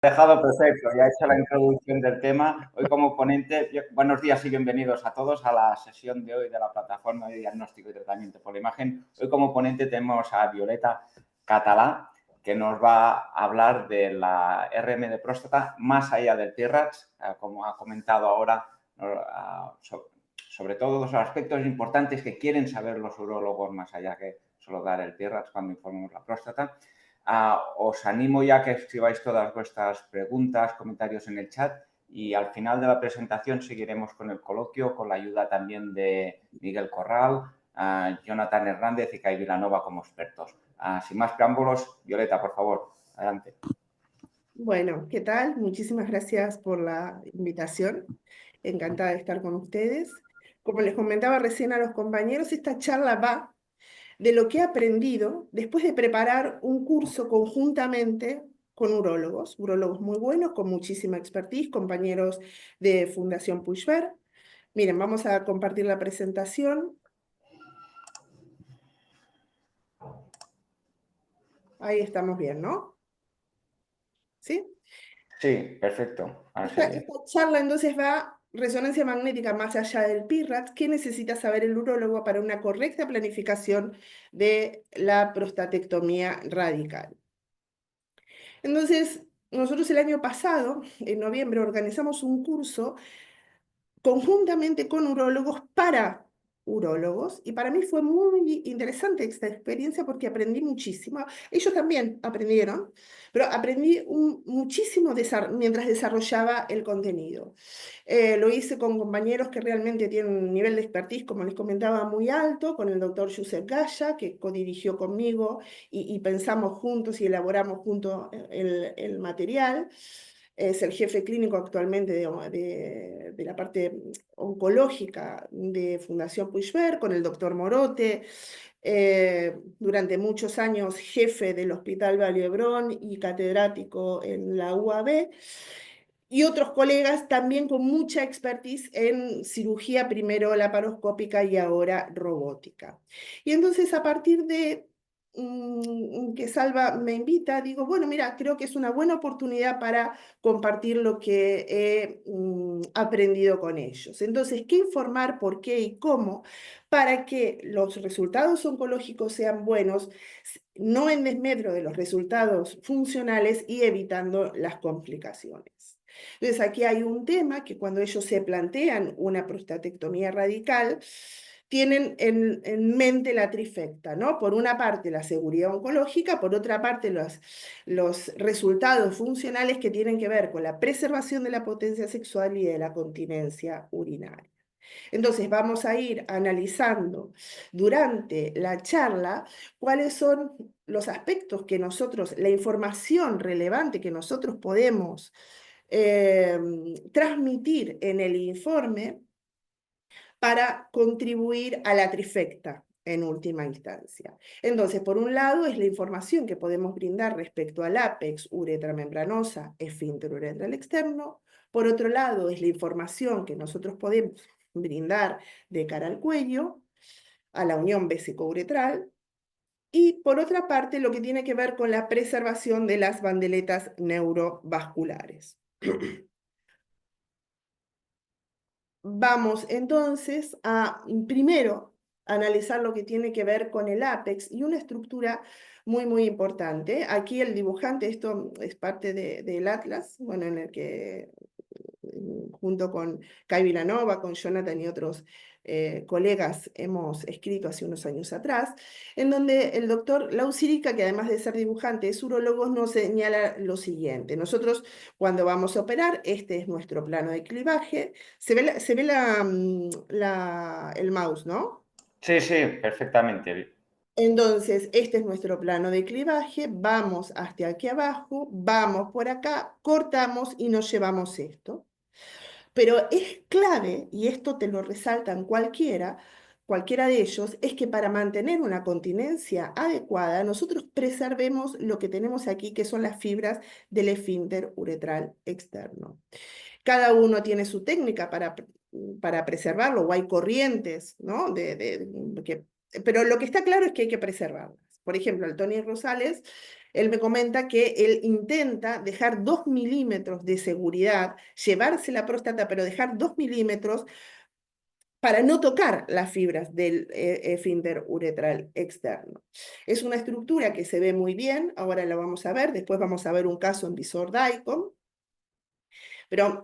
Dejado perfecto, ya he hecho la introducción del tema. Hoy como ponente, buenos días y bienvenidos a todos a la sesión de hoy de la plataforma de diagnóstico y tratamiento por la imagen. Hoy como ponente tenemos a Violeta Catalá, que nos va a hablar de la RM de próstata más allá del TIRAX, como ha comentado ahora, sobre todo los aspectos importantes que quieren saber los urólogos más allá que solo dar el TIRAX cuando informamos la próstata. Os animo ya que escribáis todas vuestras preguntas, comentarios en el chat y al final de la presentación seguiremos con el coloquio con la ayuda también de Miguel Corral, Jonathan Hernández y Kai Vilanova como expertos. Sin más preámbulos, Violeta, por favor, adelante. Bueno, ¿qué tal? Muchísimas gracias por la invitación. Encantada de estar con ustedes. Como les comentaba recién a los compañeros, esta charla va de lo que he aprendido después de preparar un curso conjuntamente con urólogos muy buenos, con muchísima expertise, compañeros de Fundación Puigvert. Miren, vamos a compartir la presentación. Ahí estamos bien, ¿no? ¿Sí? Sí, perfecto. Esta charla entonces va resonancia magnética más allá del PIRAT. ¿Qué necesita saber el urólogo para una correcta planificación de la prostatectomía radical? Entonces, nosotros el año pasado, en noviembre, organizamos un curso conjuntamente con urólogos para urólogos, y para mí fue muy interesante esta experiencia porque aprendí muchísimo. Ellos también aprendieron, pero aprendí muchísimo mientras desarrollaba el contenido. Lo hice con compañeros que realmente tienen un nivel de expertise, como les comentaba, muy alto, con el doctor Josep Gaya, que codirigió conmigo y pensamos juntos y elaboramos juntos el material. Es el jefe clínico actualmente de la parte oncológica de Fundación Puigvert, con el doctor Morote, durante muchos años jefe del Hospital Vallebrón y catedrático en la UAB, y otros colegas también con mucha expertise en cirugía, primero laparoscópica y ahora robótica. Y entonces a partir de que Salva me invita, digo, bueno, mira, creo que es una buena oportunidad para compartir lo que he aprendido con ellos. Entonces, ¿qué informar, por qué y cómo? Para que los resultados oncológicos sean buenos, no en desmedro de los resultados funcionales y evitando las complicaciones. Entonces, aquí hay un tema que cuando ellos se plantean una prostatectomía radical, tienen en mente la trifecta, ¿no? Por una parte la seguridad oncológica, por otra parte los resultados funcionales que tienen que ver con la preservación de la potencia sexual y de la continencia urinaria. Entonces vamos a ir analizando durante la charla cuáles son los aspectos que nosotros, la información relevante que nosotros podemos transmitir en el informe para contribuir a la trifecta en última instancia. Entonces, por un lado, es la información que podemos brindar respecto al ápex, uretra membranosa, esfínter uretral externo. Por otro lado, es la información que nosotros podemos brindar de cara al cuello, a la unión vesicouretral. Y por otra parte, lo que tiene que ver con la preservación de las bandeletas neurovasculares. Vamos entonces a primero analizar lo que tiene que ver con el ápex y una estructura muy importante. Aquí el dibujante, esto es parte del Atlas, bueno, en el que junto con Kai Vilanova, con Jonathan y otros colegas hemos escrito hace unos años atrás, en donde el doctor Lausirica, que además de ser dibujante es urólogo, nos señala lo siguiente. Nosotros cuando vamos a operar, este es nuestro plano de clivaje, se ve el mouse, ¿no? Sí, sí, perfectamente. Entonces, este es nuestro plano de clivaje, vamos hasta aquí abajo, vamos por acá, cortamos y nos llevamos esto. Pero es clave, y esto te lo resaltan cualquiera de ellos, es que para mantener una continencia adecuada, nosotros preservemos lo que tenemos aquí, que son las fibras del esfínter uretral externo. Cada uno tiene su técnica para preservarlo, o hay corrientes, ¿no? Pero lo que está claro es que hay que preservarlas. por ejemplo, al Tony Rosales, él me comenta que él intenta dejar 2 milímetros de seguridad, llevarse la próstata, pero dejar 2 milímetros para no tocar las fibras del esfínter uretral externo. Es una estructura que se ve muy bien, ahora la vamos a ver, después vamos a ver un caso en visor DICOM, pero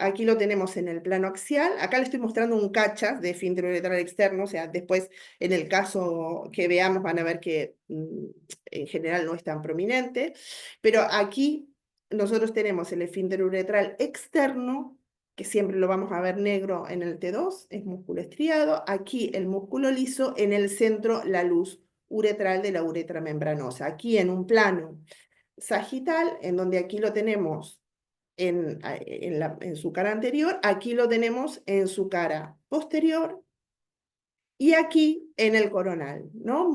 aquí lo tenemos en el plano axial. Acá le estoy mostrando un cachas de esfínter uretral externo, o sea, después en el caso que veamos van a ver que en general no es tan prominente, pero aquí nosotros tenemos el esfínter uretral externo, que siempre lo vamos a ver negro en el T2, es músculo estriado. Aquí el músculo liso, en el centro la luz uretral de la uretra membranosa. Aquí en un plano sagital, en donde aquí lo tenemos en su cara anterior, aquí lo tenemos en su cara posterior y aquí en el coronal, ¿no?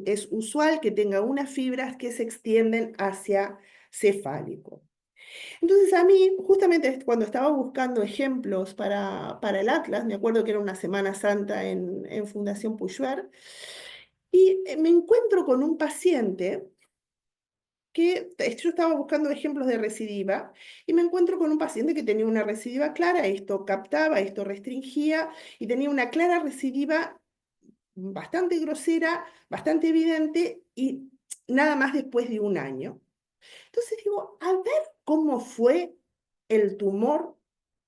Es usual que tenga unas fibras que se extienden hacia cefálico. Entonces a mí, justamente cuando estaba buscando ejemplos para el Atlas, me acuerdo que era una Semana Santa en Fundación Puigvert, y me encuentro con un paciente que yo estaba buscando ejemplos de recidiva y me encuentro con un paciente que tenía una recidiva clara, esto captaba, esto restringía y tenía una clara recidiva bastante grosera, bastante evidente y nada más después de un año. Entonces digo, a ver cómo fue el tumor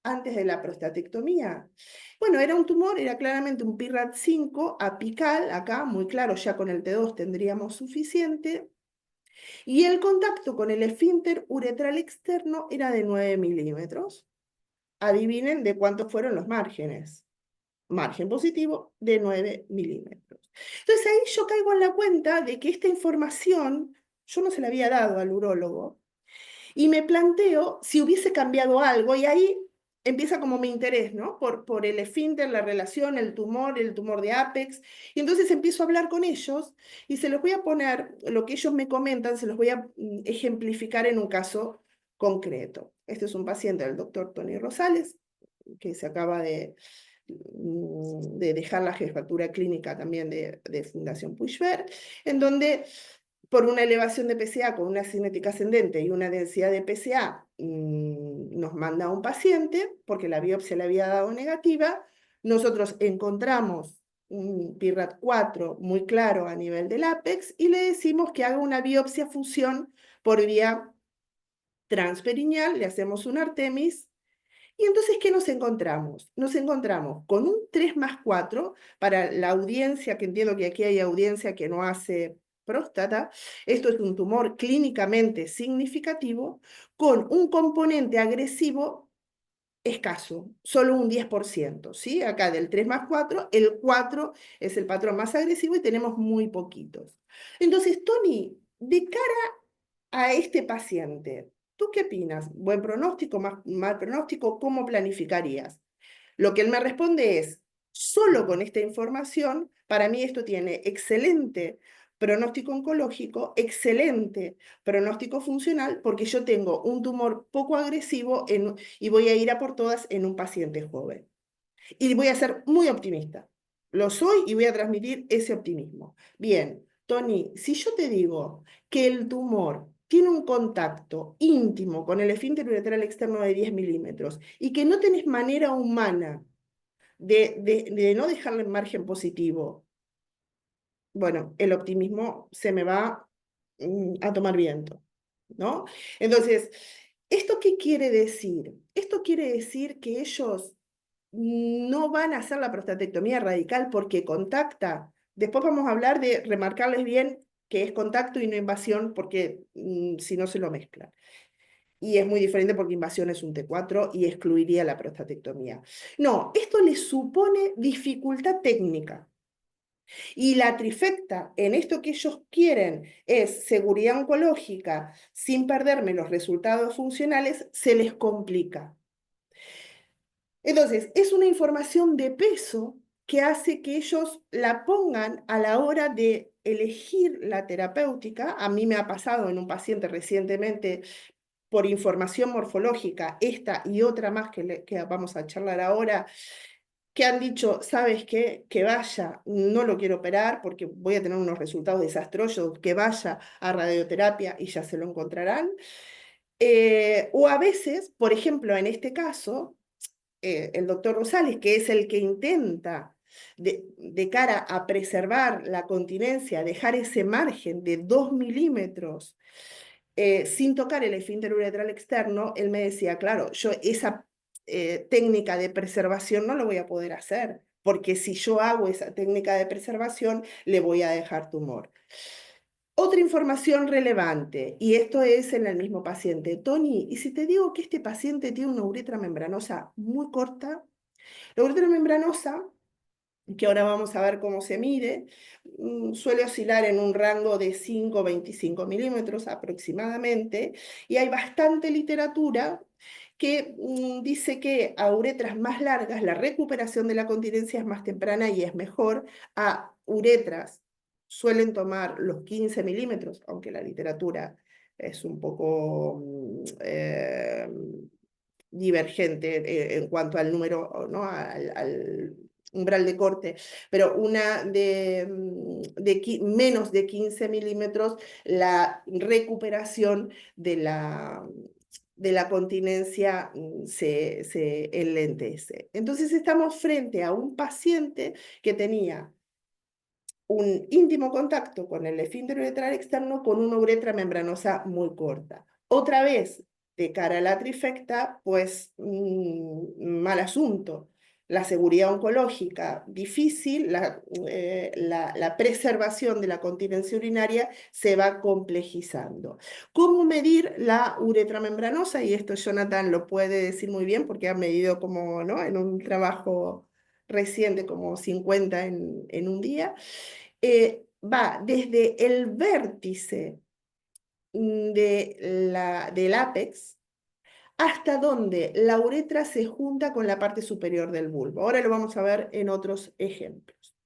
antes de la prostatectomía. Bueno, era un tumor, era claramente un PIRAT5 apical, acá muy claro, ya con el T2 tendríamos suficiente, y el contacto con el esfínter uretral externo era de 9 milímetros. Adivinen de cuántos fueron los márgenes. Margen positivo de 9 milímetros. Entonces ahí yo caigo en la cuenta de que esta información yo no se la había dado al urólogo y me planteo si hubiese cambiado algo y ahí empieza como mi interés, ¿no? Por el esfínter, la relación, el tumor de Apex. Y entonces empiezo a hablar con ellos y se los voy a poner, lo que ellos me comentan, se los voy a ejemplificar en un caso concreto. Este es un paciente del doctor Tony Rosales, que se acaba de dejar la jefatura clínica también de Fundación Puigvert, en donde por una elevación de PSA con una cinética ascendente y una densidad de PSA, nos manda a un paciente porque la biopsia le había dado negativa. Nosotros encontramos un PIRAT4 muy claro a nivel del ápex y le decimos que haga una biopsia fusión por vía transperineal, le hacemos un Artemis. Y entonces, ¿qué nos encontramos? Nos encontramos con un 3+4 para la audiencia, que entiendo que aquí hay audiencia que no hace próstata. Esto es un tumor clínicamente significativo con un componente agresivo escaso, solo un 10%, ¿sí? Acá del 3+4, el 4 es el patrón más agresivo y tenemos muy poquitos. Entonces, Tony, de cara a este paciente, ¿tú qué opinas? ¿Buen pronóstico, mal pronóstico? ¿Cómo planificarías? Lo que él me responde es, solo con esta información, para mí esto tiene excelente pronóstico oncológico, excelente pronóstico funcional, porque yo tengo un tumor poco agresivo y voy a ir a por todas en un paciente joven. Y voy a ser muy optimista. Lo soy y voy a transmitir ese optimismo. Bien, Tony, si yo te digo que el tumor tiene un contacto íntimo con el esfínter uretral externo de 10 milímetros y que no tenés manera humana de no dejarle en margen positivo, bueno, el optimismo se me va a tomar viento, ¿no? Entonces, ¿esto qué quiere decir? Esto quiere decir que ellos no van a hacer la prostatectomía radical porque contacta. Después vamos a hablar de remarcarles bien que es contacto y no invasión, porque si no se lo mezclan. Y es muy diferente porque invasión es un T4 y excluiría la prostatectomía. No, esto les supone dificultad técnica. Y la trifecta, en esto que ellos quieren es seguridad oncológica sin perderme los resultados funcionales, se les complica. Entonces, es una información de peso que hace que ellos la pongan a la hora de elegir la terapéutica. A mí me ha pasado en un paciente recientemente por información morfológica, esta y otra más que vamos a charlar ahora, que han dicho, ¿sabes qué? Que vaya, no lo quiero operar porque voy a tener unos resultados desastrosos, que vaya a radioterapia y ya se lo encontrarán. O a veces, por ejemplo, en este caso, el doctor Rosales, que es el que intenta, de cara a preservar la continencia, dejar ese margen de 2 milímetros sin tocar el esfínter uretral externo, él me decía, claro, yo esa técnica de preservación no lo voy a poder hacer, porque si yo hago esa técnica de preservación, le voy a dejar tumor. Otra información relevante, y esto es en el mismo paciente. Tony, ¿y si te digo que este paciente tiene una uretra membranosa muy corta? La uretra membranosa, que ahora vamos a ver cómo se mide, suele oscilar en un rango de 5 a 25 milímetros aproximadamente, y hay bastante literatura que dice que a uretras más largas la recuperación de la continencia es más temprana y es mejor. A uretras suelen tomar los 15 milímetros, aunque la literatura es un poco divergente en cuanto al número, ¿no? Al umbral de corte, pero una de menos de 15 milímetros, la recuperación de la continencia se enlentece. Entonces estamos frente a un paciente que tenía un íntimo contacto con el esfínter uretral externo con una uretra membranosa muy corta. Otra vez, de cara a la trifecta, pues mal asunto. La seguridad oncológica difícil, la preservación de la continencia urinaria se va complejizando. ¿Cómo medir la uretra membranosa? Y esto Jonathan lo puede decir muy bien porque ha medido como, ¿no? En un trabajo reciente como 50 en un día. Va desde el vértice del ápex hasta donde la uretra se junta con la parte superior del bulbo. Ahora lo vamos a ver en otros ejemplos.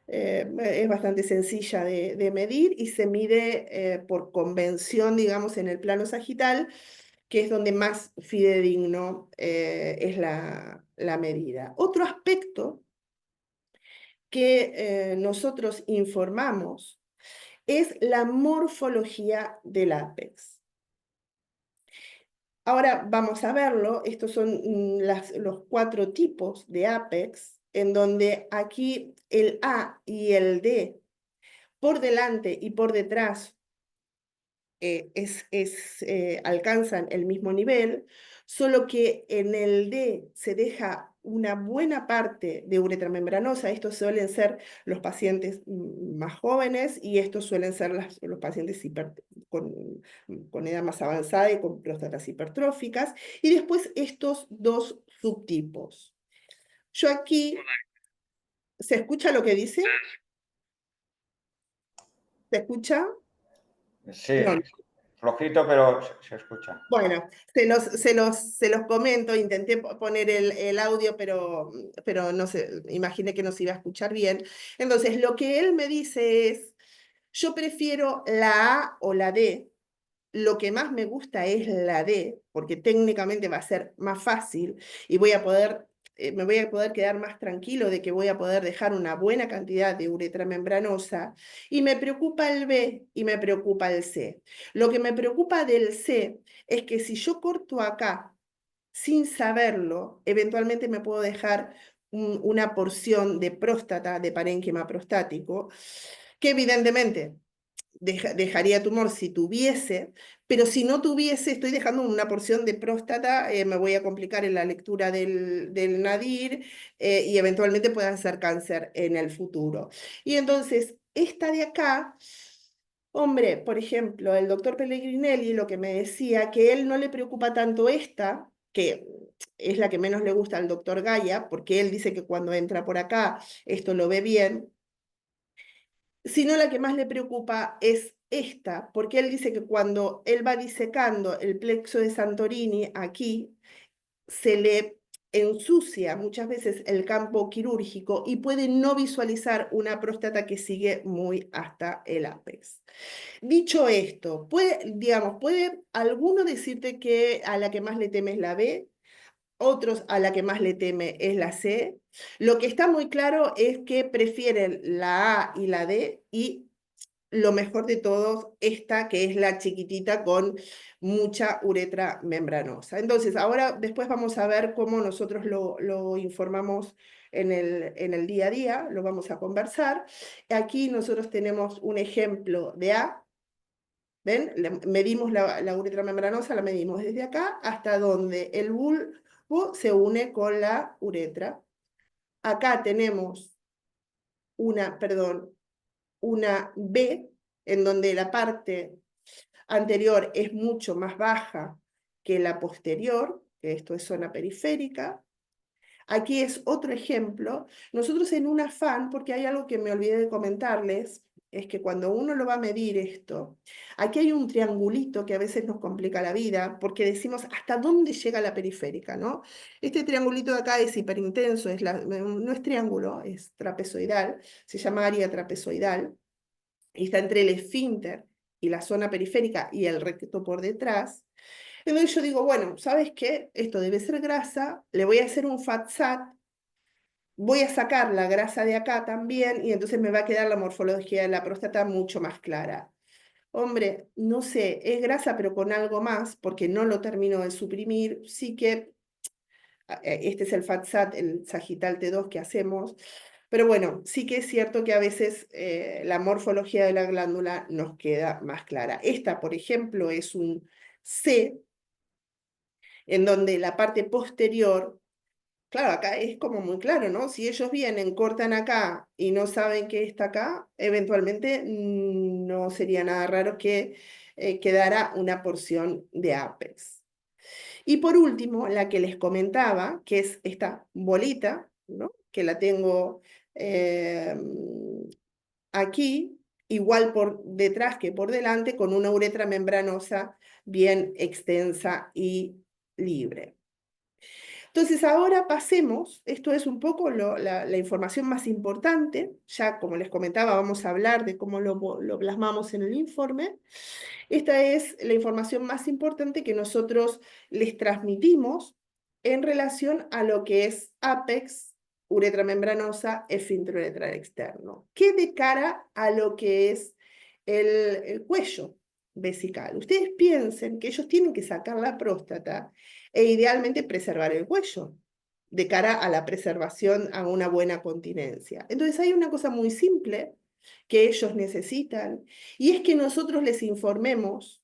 Es bastante sencilla de medir y se mide por convención, digamos, en el plano sagital, que es donde más fidedigno es la medida. Otro aspecto que nosotros informamos es la morfología del ápex. Ahora vamos a verlo, estos son los 4 tipos de ápex, en donde aquí el A y el D por delante y por detrás alcanzan el mismo nivel, solo que en el D se deja una buena parte de uretra membranosa. Estos suelen ser los pacientes más jóvenes y estos suelen ser los pacientes con edad más avanzada y con próstatas hipertróficas. Y después estos 2 subtipos. Yo aquí, ¿se escucha lo que dice? ¿Se escucha? Sí, No. flojito, pero se escucha. Bueno, se los comento, intenté poner el audio, pero no sé, imaginé que no se iba a escuchar bien. Entonces, lo que él me dice es, yo prefiero la A o la D, lo que más me gusta es la D, porque técnicamente va a ser más fácil y me voy a poder quedar más tranquilo de que voy a poder dejar una buena cantidad de uretra membranosa. Y me preocupa el B y me preocupa el C. Lo que me preocupa del C es que si yo corto acá sin saberlo, eventualmente me puedo dejar una porción de próstata, de parénquima prostático, que evidentemente dejaría tumor si tuviese, pero si no tuviese, estoy dejando una porción de próstata, me voy a complicar en la lectura del nadir y eventualmente puede hacer cáncer en el futuro. Y entonces, esta de acá, hombre, por ejemplo, el doctor Pellegrinelli lo que me decía, que él no le preocupa tanto esta, que es la que menos le gusta al doctor Gaia, porque él dice que cuando entra por acá esto lo ve bien, sino la que más le preocupa es esta, porque él dice que cuando él va disecando el plexo de Santorini aquí, se le ensucia muchas veces el campo quirúrgico y puede no visualizar una próstata que sigue muy hasta el ápex. Dicho esto, puede alguno decirte que a la que más le teme es la B? Otros a la que más le teme es la C. Lo que está muy claro es que prefieren la A y la D, y lo mejor de todos, esta que es la chiquitita con mucha uretra membranosa. Entonces, ahora después vamos a ver cómo nosotros lo informamos en el día a día, lo vamos a conversar. Aquí nosotros tenemos un ejemplo de A. ¿Ven? Medimos la uretra membranosa, la medimos desde acá hasta donde el bulbo se une con la uretra. Acá tenemos una B, en donde la parte anterior es mucho más baja que la posterior, que esto es zona periférica. Aquí es otro ejemplo. Nosotros en un afán, porque hay algo que me olvidé de comentarles, es que cuando uno lo va a medir esto, aquí hay un triangulito que a veces nos complica la vida, porque decimos hasta dónde llega la periférica, ¿no? Este triangulito de acá es hiperintenso, no es triángulo, es trapezoidal, se llama área trapezoidal, y está entre el esfínter y la zona periférica y el recto por detrás. Entonces yo digo, bueno, ¿sabes qué? Esto debe ser grasa, le voy a hacer un FATSAT, voy a sacar la grasa de acá también y entonces me va a quedar la morfología de la próstata mucho más clara. Hombre, no sé, es grasa pero con algo más porque no lo termino de suprimir, sí que este es el FATSAT, el Sagital T2 que hacemos, pero bueno, sí que es cierto que a veces la morfología de la glándula nos queda más clara. Esta, por ejemplo, es un C, en donde la parte posterior, claro, acá es como muy claro, ¿no? Si ellos vienen, cortan acá y no saben qué está acá, eventualmente no sería nada raro que quedara una porción de apex. Y por último, la que les comentaba, que es esta bolita, ¿no? Que la tengo eh, aquí, igual por detrás que por delante, con una uretra membranosa bien extensa y libre. Entonces ahora pasemos, esto es un poco la información más importante, ya como les comentaba vamos a hablar de cómo lo plasmamos en el informe. Esta es la información más importante que nosotros les transmitimos en relación a lo que es APEX, uretra membranosa, esfínter uretral externo, que de cara a lo que es el cuello vesical. Ustedes piensen que ellos tienen que sacar la próstata e idealmente preservar el cuello de cara a la preservación a una buena continencia. Entonces hay una cosa muy simple que ellos necesitan, y es que nosotros les informemos.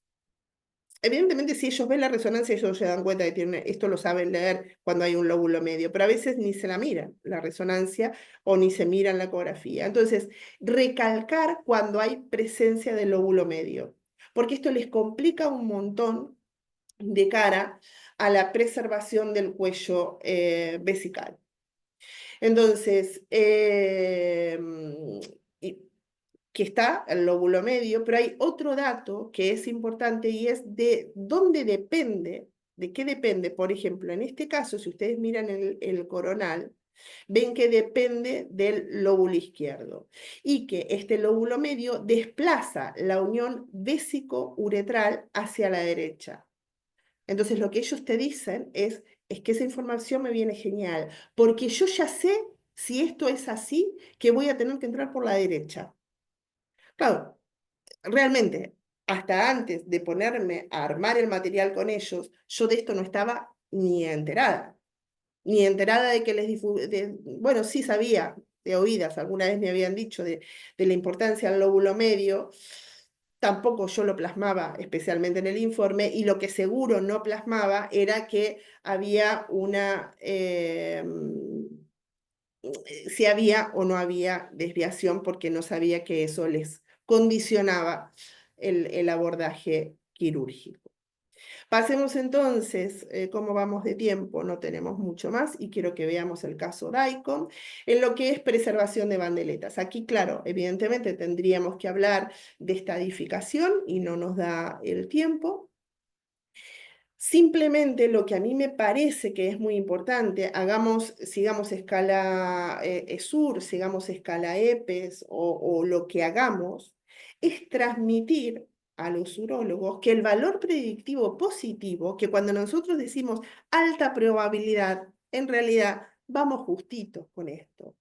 Evidentemente, si ellos ven la resonancia, ellos se dan cuenta de que esto lo saben leer cuando hay un lóbulo medio, pero a veces ni se la miran, la resonancia, o ni se miran la ecografía. Entonces, recalcar cuando hay presencia del lóbulo medio, porque esto les complica un montón de cara a la preservación del cuello vesical. Entonces, que está el lóbulo medio, pero hay otro dato que es importante y es de dónde depende, de qué depende. Por ejemplo, en este caso, si ustedes miran el coronal, ven que depende del lóbulo izquierdo y que este lóbulo medio desplaza la unión vésico-uretral hacia la derecha. Entonces, lo que ellos te dicen es que esa información me viene genial, porque yo ya sé si esto es así, que voy a tener que entrar por la derecha. Claro, realmente, hasta antes de ponerme a armar el material con ellos, yo de esto no estaba ni enterada de que bueno, sí sabía de oídas, alguna vez me habían dicho de la importancia del lóbulo medio, tampoco yo lo plasmaba especialmente en el informe, y lo que seguro no plasmaba era que había si había o no había desviación, porque no sabía que eso les condicionaba el abordaje quirúrgico. Pasemos entonces, cómo vamos de tiempo, no tenemos mucho más y quiero que veamos el caso DICOM en lo que es preservación de bandeletas. Aquí, claro, evidentemente tendríamos que hablar de estadificación y no nos da el tiempo. Simplemente lo que a mí me parece que es muy importante, sigamos escala ESUR, sigamos escala EPES o lo que hagamos, es transmitir a los urólogos que el valor predictivo positivo, que cuando nosotros decimos alta probabilidad, en realidad vamos justitos con esto.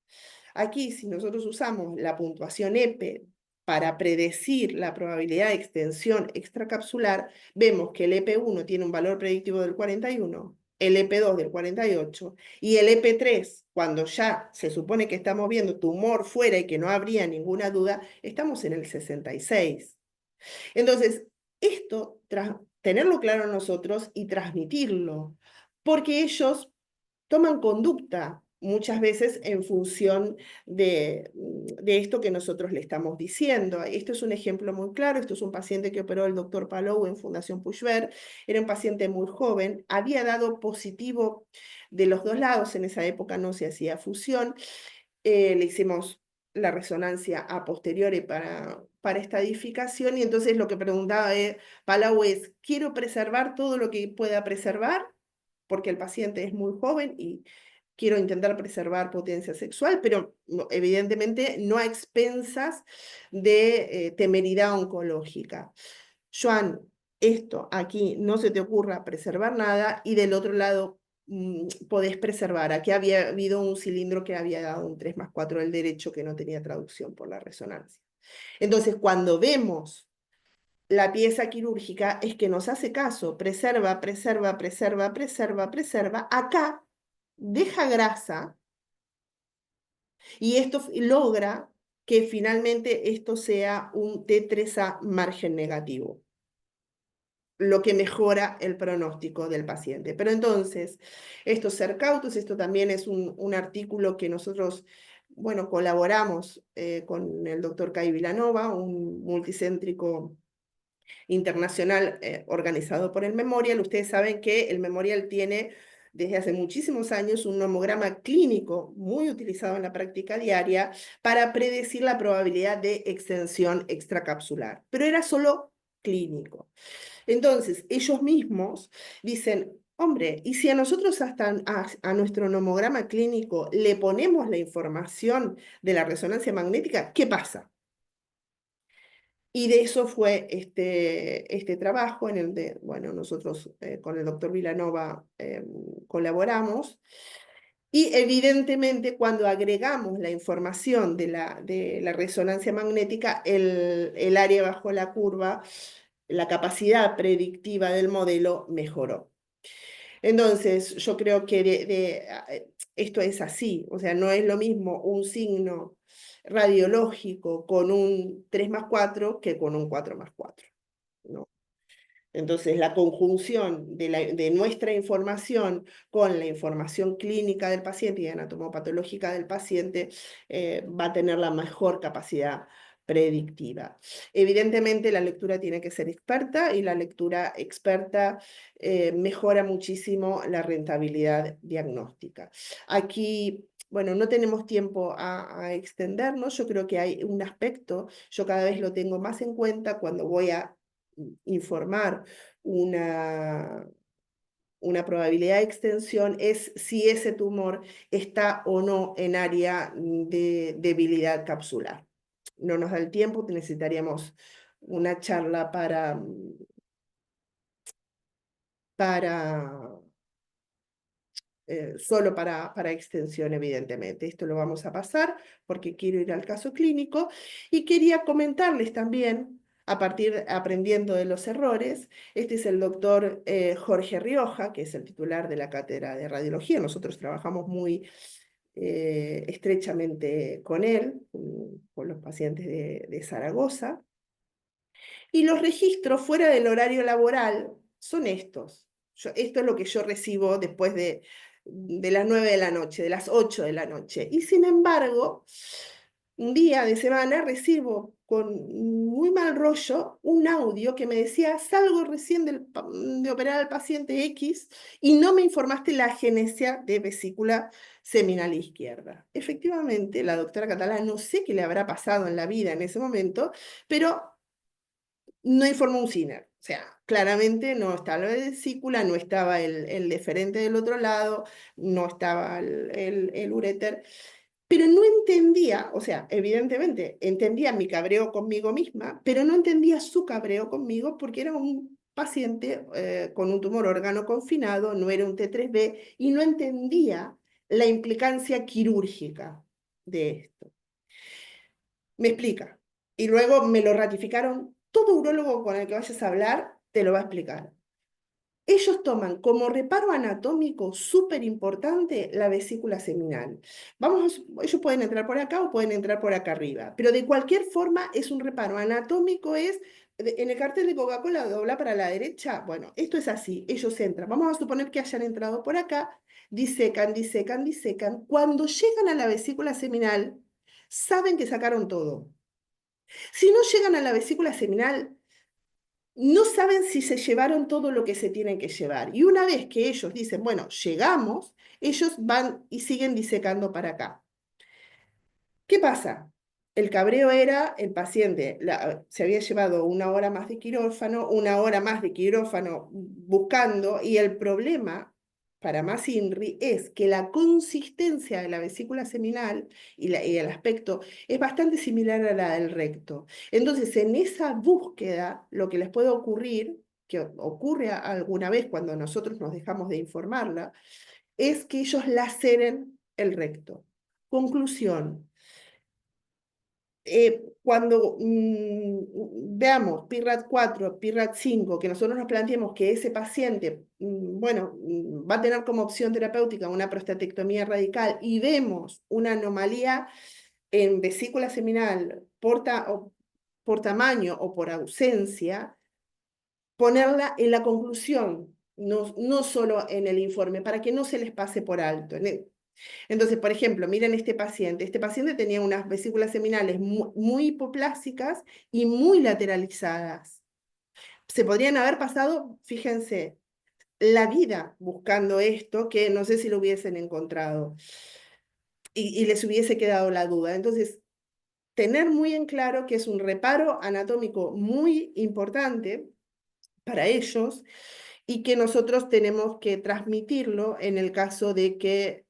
Aquí, si nosotros usamos la puntuación EPE para predecir la probabilidad de extensión extracapsular, vemos que el EP1 tiene un valor predictivo del 41, el EP2 del 48 y el EP3, cuando ya se supone que estamos viendo tumor fuera y que no habría ninguna duda, estamos en el 66. Entonces, esto, tenerlo claro nosotros y transmitirlo, porque ellos toman conducta muchas veces en función de esto que nosotros le estamos diciendo. Esto es un ejemplo muy claro, esto es un paciente que operó el doctor Palou en Fundación Puigvert, era un paciente muy joven, había dado positivo de los dos lados, en esa época no se hacía fusión, le hicimos la resonancia a posteriori para estadificación y entonces lo que preguntaba Palau es, ¿quiero preservar todo lo que pueda preservar? Porque el paciente es muy joven y quiero intentar preservar potencia sexual, pero evidentemente no a expensas de temeridad oncológica. Joan, esto aquí no se te ocurra preservar nada y del otro lado podés preservar. Aquí había habido un cilindro que había dado un 3+4 del derecho que no tenía traducción por la resonancia. Entonces, cuando vemos la pieza quirúrgica es que nos hace caso, preserva, preserva, preserva, preserva, preserva. Acá deja grasa y esto logra que finalmente esto sea un T3A margen negativo, lo que mejora el pronóstico del paciente. Pero entonces, estos ser cautos, esto también es un artículo que nosotros, bueno, colaboramos con el doctor Kai Vilanova, un multicéntrico internacional organizado por el Memorial. Ustedes saben que el Memorial tiene desde hace muchísimos años un nomograma clínico muy utilizado en la práctica diaria para predecir la probabilidad de extensión extracapsular, pero era solo clínico. Entonces, ellos mismos dicen, hombre, y si a nosotros hasta a nuestro nomograma clínico le ponemos la información de la resonancia magnética, ¿qué pasa? Y de eso fue este trabajo en el de, bueno, nosotros con el doctor Vilanova colaboramos. Y evidentemente cuando agregamos la información de la resonancia magnética, el área bajo la curva, la capacidad predictiva del modelo mejoró. Entonces, yo creo que esto es así, o sea, no es lo mismo un signo radiológico con un 3+4 que con un 4+4, ¿no? Entonces, la conjunción de nuestra información con la información clínica del paciente y anatomopatológica del paciente va a tener la mejor capacidad predictiva. Evidentemente, la lectura tiene que ser experta y la lectura experta mejora muchísimo la rentabilidad diagnóstica. Aquí bueno, no tenemos tiempo a extendernos, yo creo que hay un aspecto, yo cada vez lo tengo más en cuenta cuando voy a informar una probabilidad de extensión es si ese tumor está o no en área de debilidad capsular. No nos da el tiempo, necesitaríamos una charla para solo para extensión, evidentemente. Esto lo vamos a pasar porque quiero ir al caso clínico y quería comentarles también, aprendiendo de los errores, este es el doctor Jorge Rioja, que es el titular de la cátedra de radiología. Nosotros trabajamos muy estrechamente con él, con los pacientes de Zaragoza. Y los registros fuera del horario laboral son estos. Esto es lo que yo recibo después de las 9 de la noche, de las 8 de la noche. Y sin embargo, un día de semana recibo con muy mal rollo un audio que me decía, salgo recién de operar al paciente X y no me informaste la agenesia de vesícula seminal izquierda. Efectivamente, la doctora Catalá no sé qué le habrá pasado en la vida en ese momento, pero no informó un CINER. O sea, claramente no estaba la vesícula, no estaba el deferente del otro lado, no estaba el uréter. pero no entendía, o sea, evidentemente entendía mi cabreo conmigo misma, pero no entendía su cabreo conmigo porque era un paciente con un tumor órgano confinado, no era un T3B y no entendía la implicancia quirúrgica de esto. Me explica. Y luego me lo ratificaron. Todo urólogo con el que vayas a hablar te lo va a explicar. Ellos toman como reparo anatómico súper importante la vesícula seminal. Ellos pueden entrar por acá o pueden entrar por acá arriba, pero de cualquier forma es un reparo anatómico, en el cartel de Coca-Cola dobla para la derecha. Bueno, esto es así, ellos entran. Vamos a suponer que hayan entrado por acá, disecan, disecan, disecan. Cuando llegan a la vesícula seminal, saben que sacaron todo. Si no llegan a la vesícula seminal, no saben si se llevaron todo lo que se tienen que llevar. Y una vez que ellos dicen, bueno, llegamos, ellos van y siguen disecando para acá. ¿Qué pasa? El cabreo era el paciente, se había llevado una hora más de quirófano, una hora más de quirófano buscando, y el problema para más INRI es que la consistencia de la vesícula seminal y el aspecto es bastante similar a la del recto. Entonces, en esa búsqueda, lo que les puede ocurrir, que ocurre alguna vez cuando nosotros nos dejamos de informarla, es que ellos laceren el recto. Conclusión. Cuando veamos PIRAT 4, PIRAT 5, que nosotros nos planteemos que ese paciente, bueno, va a tener como opción terapéutica una prostatectomía radical y vemos una anomalía en vesícula seminal por tamaño o por ausencia, ponerla en la conclusión, no solo en el informe, para que no se les pase por alto. Entonces, por ejemplo, miren este paciente. Este paciente tenía unas vesículas seminales muy hipoplásicas y muy lateralizadas. Se podrían haber pasado, fíjense, la vida buscando esto, que no sé si lo hubiesen encontrado y les hubiese quedado la duda. Entonces, tener muy en claro que es un reparo anatómico muy importante para ellos y que nosotros tenemos que transmitirlo en el caso de que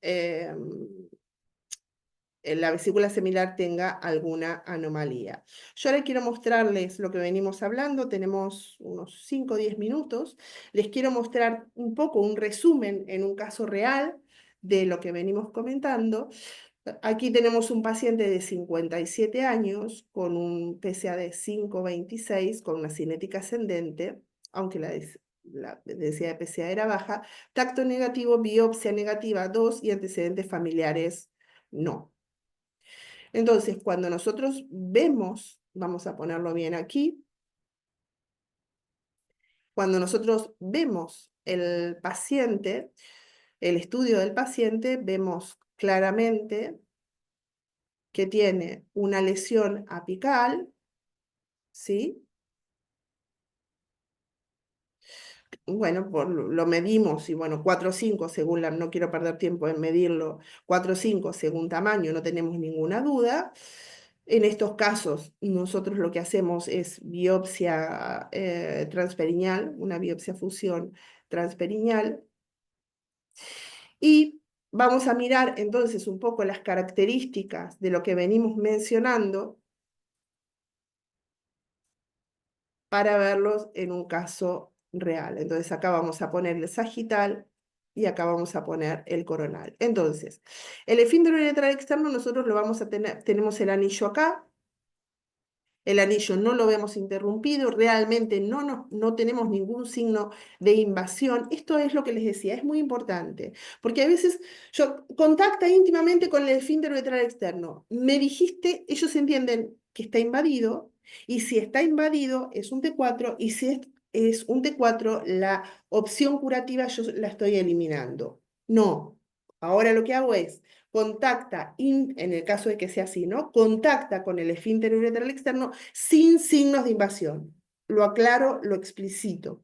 la vesícula semilar tenga alguna anomalía. Yo ahora quiero mostrarles lo que venimos hablando, tenemos unos 5 o 10 minutos, les quiero mostrar un poco un resumen en un caso real de lo que venimos comentando. Aquí tenemos un paciente de 57 años con un PSA de 5,26, con una cinética ascendente, aunque la densidad de PSA era baja, tacto negativo, biopsia negativa 2 y antecedentes familiares no. Entonces, cuando nosotros vemos, vamos a ponerlo bien aquí, cuando nosotros vemos el paciente, el estudio del paciente, vemos claramente que tiene una lesión apical, ¿sí? Bueno, lo medimos y bueno, 4 o 5 según no quiero perder tiempo en medirlo, 4 o 5 según tamaño, no tenemos ninguna duda. En estos casos, nosotros lo que hacemos es biopsia transperineal, una biopsia fusión transperineal, y vamos a mirar entonces un poco las características de lo que venimos mencionando para verlos en un caso real. Entonces acá vamos a poner el sagital y acá vamos a poner el coronal. Entonces, el esfínter uretral externo nosotros lo vamos a tener, tenemos el anillo acá, el anillo no lo vemos interrumpido, realmente no tenemos ningún signo de invasión. Esto es lo que les decía, es muy importante, porque a veces yo contacta íntimamente con el esfínter uretral externo. Me dijiste, ellos entienden que está invadido, y si está invadido es un T4, y si es un T4, la opción curativa yo la estoy eliminando. No, ahora lo que hago es contacta, en el caso de que sea así, ¿no? Contacta con el esfínter uretral externo sin signos de invasión. Lo aclaro, lo explicito.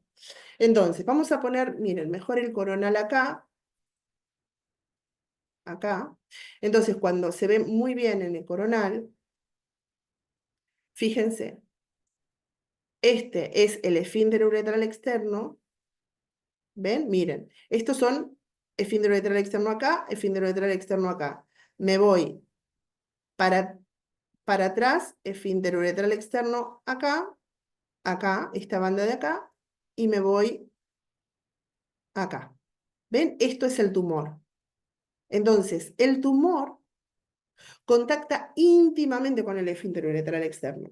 Entonces, vamos a poner, miren, mejor el coronal acá, acá. Entonces, cuando se ve muy bien en el coronal, fíjense, este es el esfínter uretral externo. ¿Ven? Miren, estos son esfínter uretral externo acá, esfínter uretral externo acá. Me voy para atrás, esfínter uretral externo acá, acá, esta banda de acá, y me voy acá. ¿Ven? Esto es el tumor. Entonces, el tumor contacta íntimamente con el esfínter uretral externo.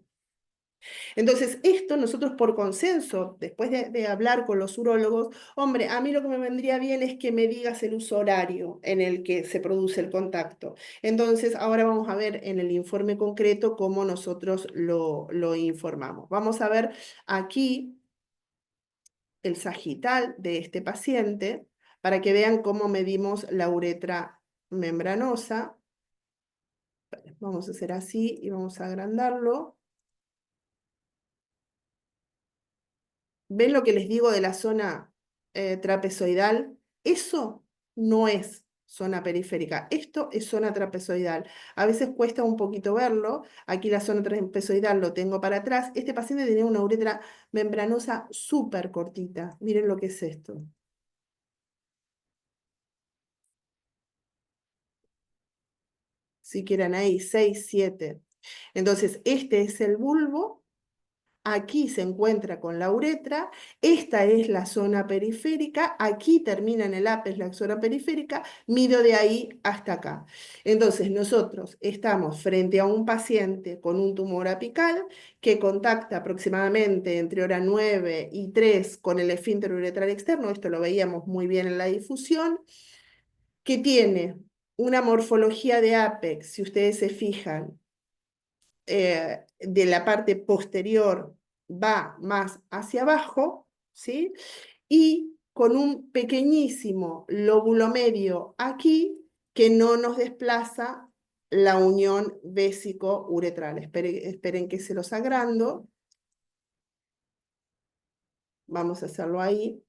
Entonces, esto nosotros por consenso, después de hablar con los urólogos, hombre, a mí lo que me vendría bien es que me digas el uso horario en el que se produce el contacto. Entonces, ahora vamos a ver en el informe concreto cómo nosotros lo informamos. Vamos a ver aquí el sagital de este paciente para que vean cómo medimos la uretra membranosa. Vamos a hacer así y vamos a agrandarlo. ¿Ven lo que les digo de la zona trapezoidal? Eso no es zona periférica, esto es zona trapezoidal. A veces cuesta un poquito verlo, aquí la zona trapezoidal lo tengo para atrás. Este paciente tenía una uretra membranosa súper cortita. Miren lo que es esto. Si quieren ahí, 6, 7. Entonces, este es el bulbo. Aquí se encuentra con la uretra, esta es la zona periférica, aquí termina en el ápice la zona periférica, mido de ahí hasta acá. Entonces nosotros estamos frente a un paciente con un tumor apical que contacta aproximadamente entre hora 9 y 3 con el esfínter uretral externo, esto lo veíamos muy bien en la difusión, que tiene una morfología de ápex, si ustedes se fijan, de la parte posterior va más hacia abajo, ¿sí? Y con un pequeñísimo lóbulo medio aquí que no nos desplaza la unión vésico-uretral. Esperen que se los agrando. Vamos a hacerlo ahí.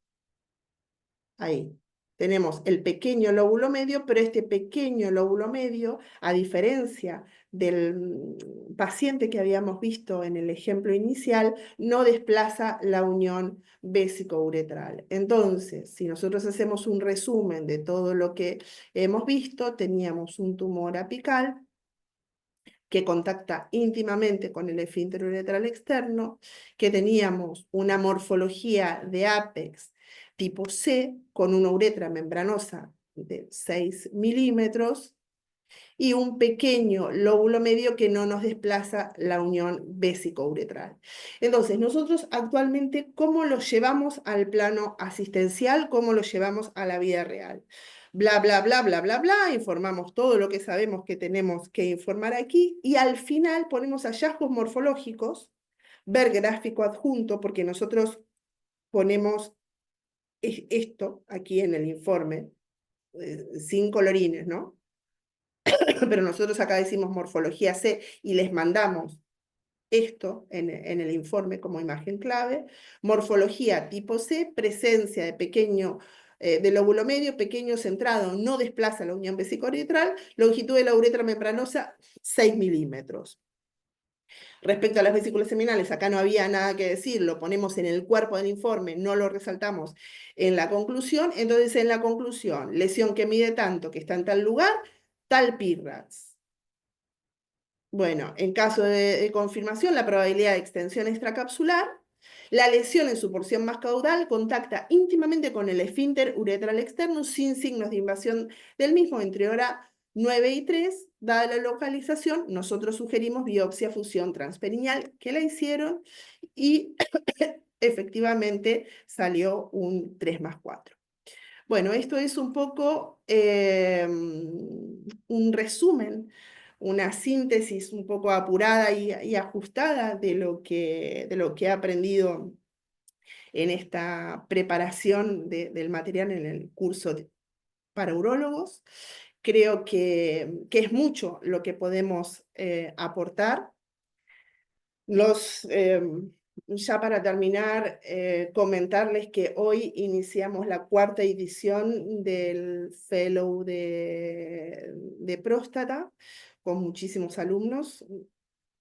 Ahí. Tenemos el pequeño lóbulo medio, pero este pequeño lóbulo medio, a diferencia del paciente que habíamos visto en el ejemplo inicial, no desplaza la unión vésico-uretral. Entonces, si nosotros hacemos un resumen de todo lo que hemos visto, teníamos un tumor apical que contacta íntimamente con el esfínter uretral externo, que teníamos una morfología de ápex tipo C, con una uretra membranosa de 6 milímetros, y un pequeño lóbulo medio que no nos desplaza la unión vésico-uretral. Entonces, nosotros actualmente, ¿cómo lo llevamos al plano asistencial? ¿Cómo lo llevamos a la vida real? Bla, bla, bla, bla, bla, bla, informamos todo lo que sabemos que tenemos que informar aquí y al final ponemos hallazgos morfológicos, ver gráfico adjunto, porque nosotros ponemos esto aquí en el informe, sin colorines, ¿no? Pero nosotros acá decimos morfología C y les mandamos esto en el informe como imagen clave. Morfología tipo C, presencia de pequeño, del lóbulo medio, pequeño centrado, no desplaza la unión vesicouretral, longitud de la uretra membranosa, 6 milímetros. Respecto a las vesículas seminales, acá no había nada que decir, lo ponemos en el cuerpo del informe, no lo resaltamos en la conclusión. Entonces, en la conclusión, lesión que mide tanto, que está en tal lugar, tal PIRATS. Bueno, en caso de confirmación, la probabilidad de extensión extracapsular, la lesión en su porción más caudal contacta íntimamente con el esfínter uretral externo sin signos de invasión del mismo entre hora 9 y 3. Dada la localización, nosotros sugerimos biopsia fusión transperineal, que la hicieron y efectivamente salió un 3+4. Bueno, esto es un poco un resumen, una síntesis un poco apurada y ajustada de lo que he aprendido en esta preparación del material en el curso para urólogos. Creo que es mucho lo que podemos aportar. Ya para terminar, comentarles que hoy iniciamos la 4ª edición del Fellow de próstata con muchísimos alumnos.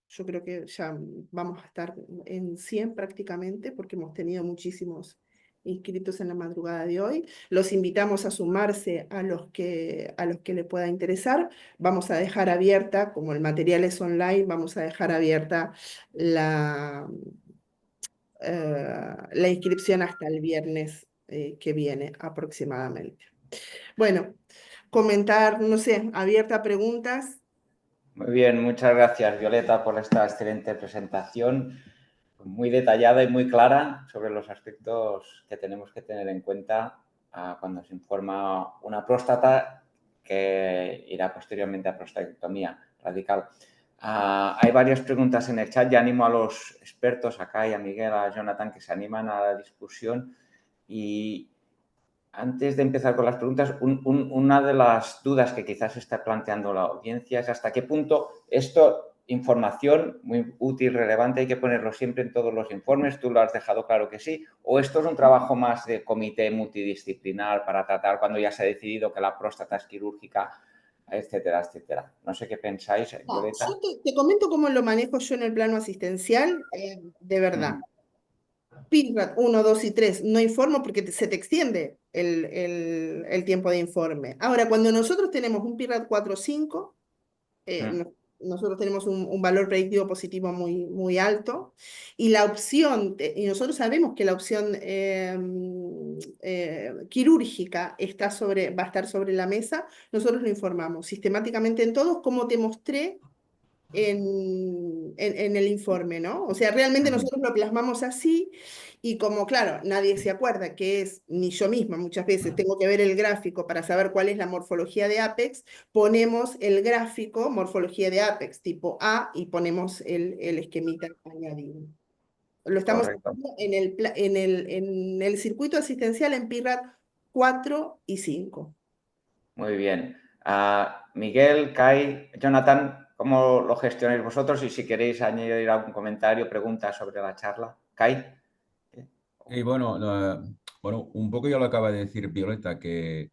Yo creo que ya vamos a estar en 100 prácticamente porque hemos tenido muchísimos inscritos en la madrugada de hoy. Los invitamos a sumarse a los que le pueda interesar. Vamos a dejar abierta, como el material es online, vamos a dejar abierta la, la inscripción hasta el viernes que viene aproximadamente. Bueno, comentar, no sé, abierta a preguntas. Muy bien, muchas gracias Violeta por esta excelente presentación, muy detallada y muy clara sobre los aspectos que tenemos que tener en cuenta cuando se informa una próstata que irá posteriormente a prostatectomía radical. Hay varias preguntas en el chat y animo a los expertos, acá y a Miguel, a Jonathan, que se animan a la discusión. Y antes de empezar con las preguntas, una de las dudas que quizás está planteando la audiencia es hasta qué punto información muy útil, relevante, hay que ponerlo siempre en todos los informes, tú lo has dejado claro que sí, o esto es un trabajo más de comité multidisciplinar para tratar cuando ya se ha decidido que la próstata es quirúrgica, etcétera, etcétera. No sé qué pensáis, No, Violeta. yo te comento cómo lo manejo yo en el plano asistencial, de verdad. PIRAT 1, 2 y 3 no informo porque se te extiende el tiempo de informe. Ahora, cuando nosotros tenemos un PIRAT 4 o 5, nosotros tenemos un valor predictivo positivo muy alto y la opción, y nosotros sabemos que la opción quirúrgica va a estar sobre la mesa, nosotros lo informamos sistemáticamente en todos, como te mostré en el informe, ¿no? O sea, realmente nosotros lo plasmamos así y como, claro, nadie se acuerda que es, ni yo misma muchas veces tengo que ver el gráfico para saber cuál es la morfología de Apex, ponemos el gráfico, morfología de Apex tipo A y ponemos el esquemita añadido. Lo estamos Correcto. haciendo en el circuito asistencial en PIRAT 4 y 5. Muy bien. Miguel, Kai, Jonathan, ¿cómo lo gestionáis vosotros? Y si queréis añadir algún comentario, pregunta sobre la charla. Kai. Y bueno, bueno, un poco ya lo acaba de decir Violeta, que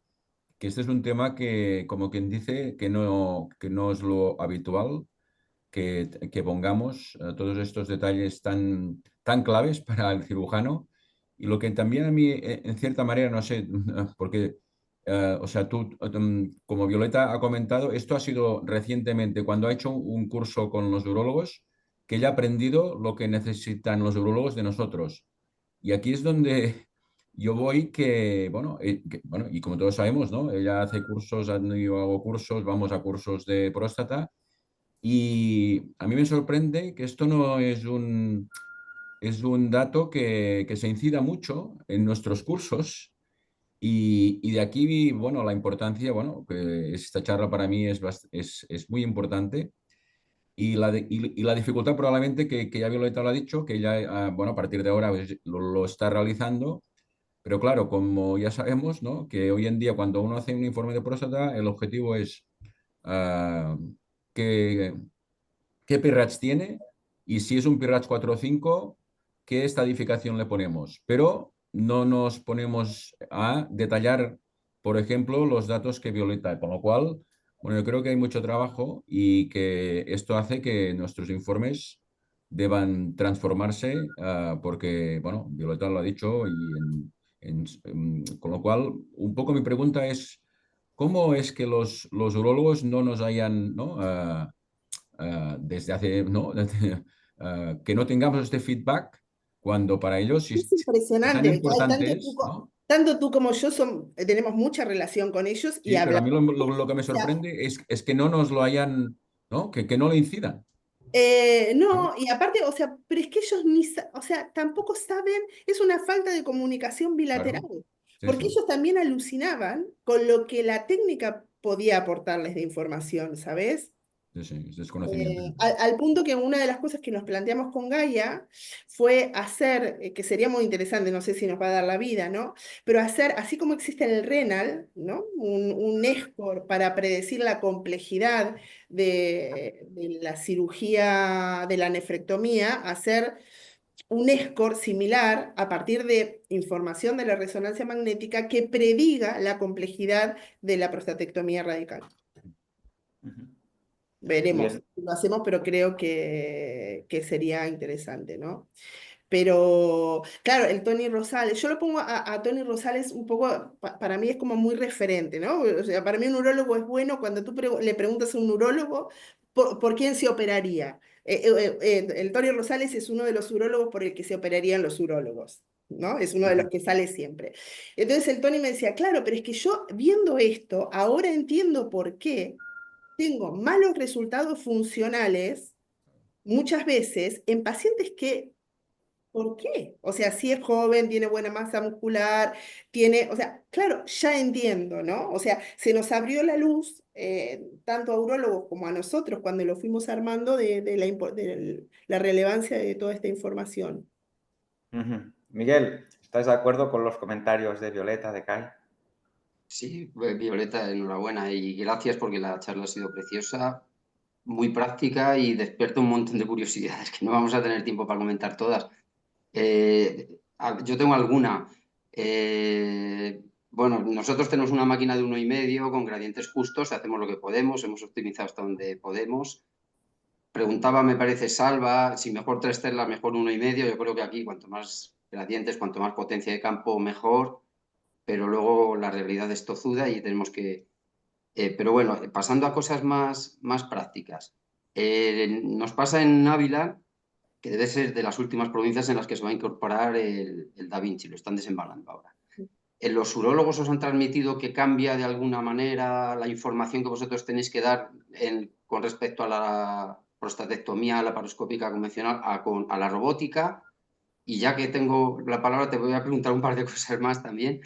este es un tema que, como quien dice, que no es lo habitual, que pongamos todos estos detalles tan claves para el cirujano. Y lo que también a mí, en cierta manera, no sé, porque, o sea, tú, como Violeta ha comentado, esto ha sido recientemente, cuando ha hecho un curso con los urólogos, que ella ha aprendido lo que necesitan los urólogos de nosotros. Y aquí es donde yo voy bueno, y como todos sabemos, ¿no? Ella hace cursos, yo hago cursos, vamos a cursos de próstata y a mí me sorprende que esto no es un dato que se incida mucho en nuestros cursos y de aquí, bueno, la importancia, bueno, que esta charla para mí es muy importante y la dificultad probablemente que ya Violeta lo ha dicho, que ella, bueno, a partir de ahora pues, lo está realizando, pero claro, como ya sabemos, ¿no? Que hoy en día cuando uno hace un informe de próstata, el objetivo es ah, que qué PIRATS tiene y si es un PIRATS 4 o 5, qué estadificación le ponemos. Pero no nos ponemos a detallar, por ejemplo, los datos que Violeta, con lo cual, bueno, yo creo que hay mucho trabajo y que esto hace que nuestros informes deban transformarse porque, bueno, Violeta lo ha dicho con lo cual, un poco mi pregunta es, ¿cómo es que los urólogos no nos hayan, ¿no? Desde hace, ¿no? Que no tengamos este feedback cuando para ellos, Es si tan impresionante. importante es, ¿no? Tanto tú como yo tenemos mucha relación con ellos y Sí, pero a hablamos. mí lo que me O sea, sorprende es que no nos lo hayan, ¿no? Que no le incidan. ¿Sabes? no, y aparte, o sea, pero es que ellos o sea, tampoco saben, es una falta de comunicación bilateral, Claro, sí, porque sí, ellos también alucinaban con lo que la técnica podía aportarles de información, ¿sabes? sí, sí, es desconocimiento. Al punto que una de las cosas que nos planteamos con Gaia fue hacer, que sería muy interesante, no sé si nos va a dar la vida, ¿no? Pero hacer, así como existe el renal, ¿no? Un score para predecir la complejidad de la cirugía, de la nefrectomía, hacer un score similar a partir de información de la resonancia magnética que prediga la complejidad de la prostatectomía radical. Muy Veremos bien. si lo hacemos, pero creo que sería interesante, ¿no? Pero, claro, el Tony Rosales, yo lo pongo a Tony Rosales un poco, para mí es como muy referente, ¿no? O sea, para mí un urólogo es bueno cuando tú le preguntas a un urólogo por quién se operaría. El Tony Rosales es uno de los urólogos por el que se operarían los urólogos, ¿no? Es uno de los Ujú, que sale siempre. Entonces el Tony me decía, claro, pero es que yo viendo esto, ahora entiendo por qué tengo malos resultados funcionales muchas veces en pacientes que, ¿por qué? O sea, si es joven, tiene buena masa muscular, tiene, o sea, claro, ya entiendo, ¿no? O sea, se nos abrió la luz, tanto a urólogos como a nosotros, cuando lo fuimos armando de la relevancia de toda esta información. ujú. Miguel, ¿estás de acuerdo con los comentarios de Violeta, de Kai? Sí, Violeta, enhorabuena y gracias porque la charla ha sido preciosa, muy práctica y despierta un montón de curiosidades que no vamos a tener tiempo para comentar todas. Yo tengo alguna. Bueno, nosotros tenemos una máquina de 1,5 con gradientes justos, hacemos lo que podemos, hemos optimizado hasta donde podemos. Preguntaba, me parece, Salva, si mejor 3 telas, mejor 1,5. Yo creo que aquí cuanto más gradientes, cuanto más potencia de campo, mejor, pero luego la realidad es tozuda y tenemos que... pero bueno, pasando a cosas más prácticas. Nos pasa en Ávila que debe ser de las últimas provincias en las que se va a incorporar el Da Vinci, lo están desembalando ahora. ¿Los urólogos os han transmitido que cambia de alguna manera la información que vosotros tenéis que dar con respecto a la prostatectomía laparoscópica convencional a la robótica? Y ya que tengo la palabra, te voy a preguntar un par de cosas más también.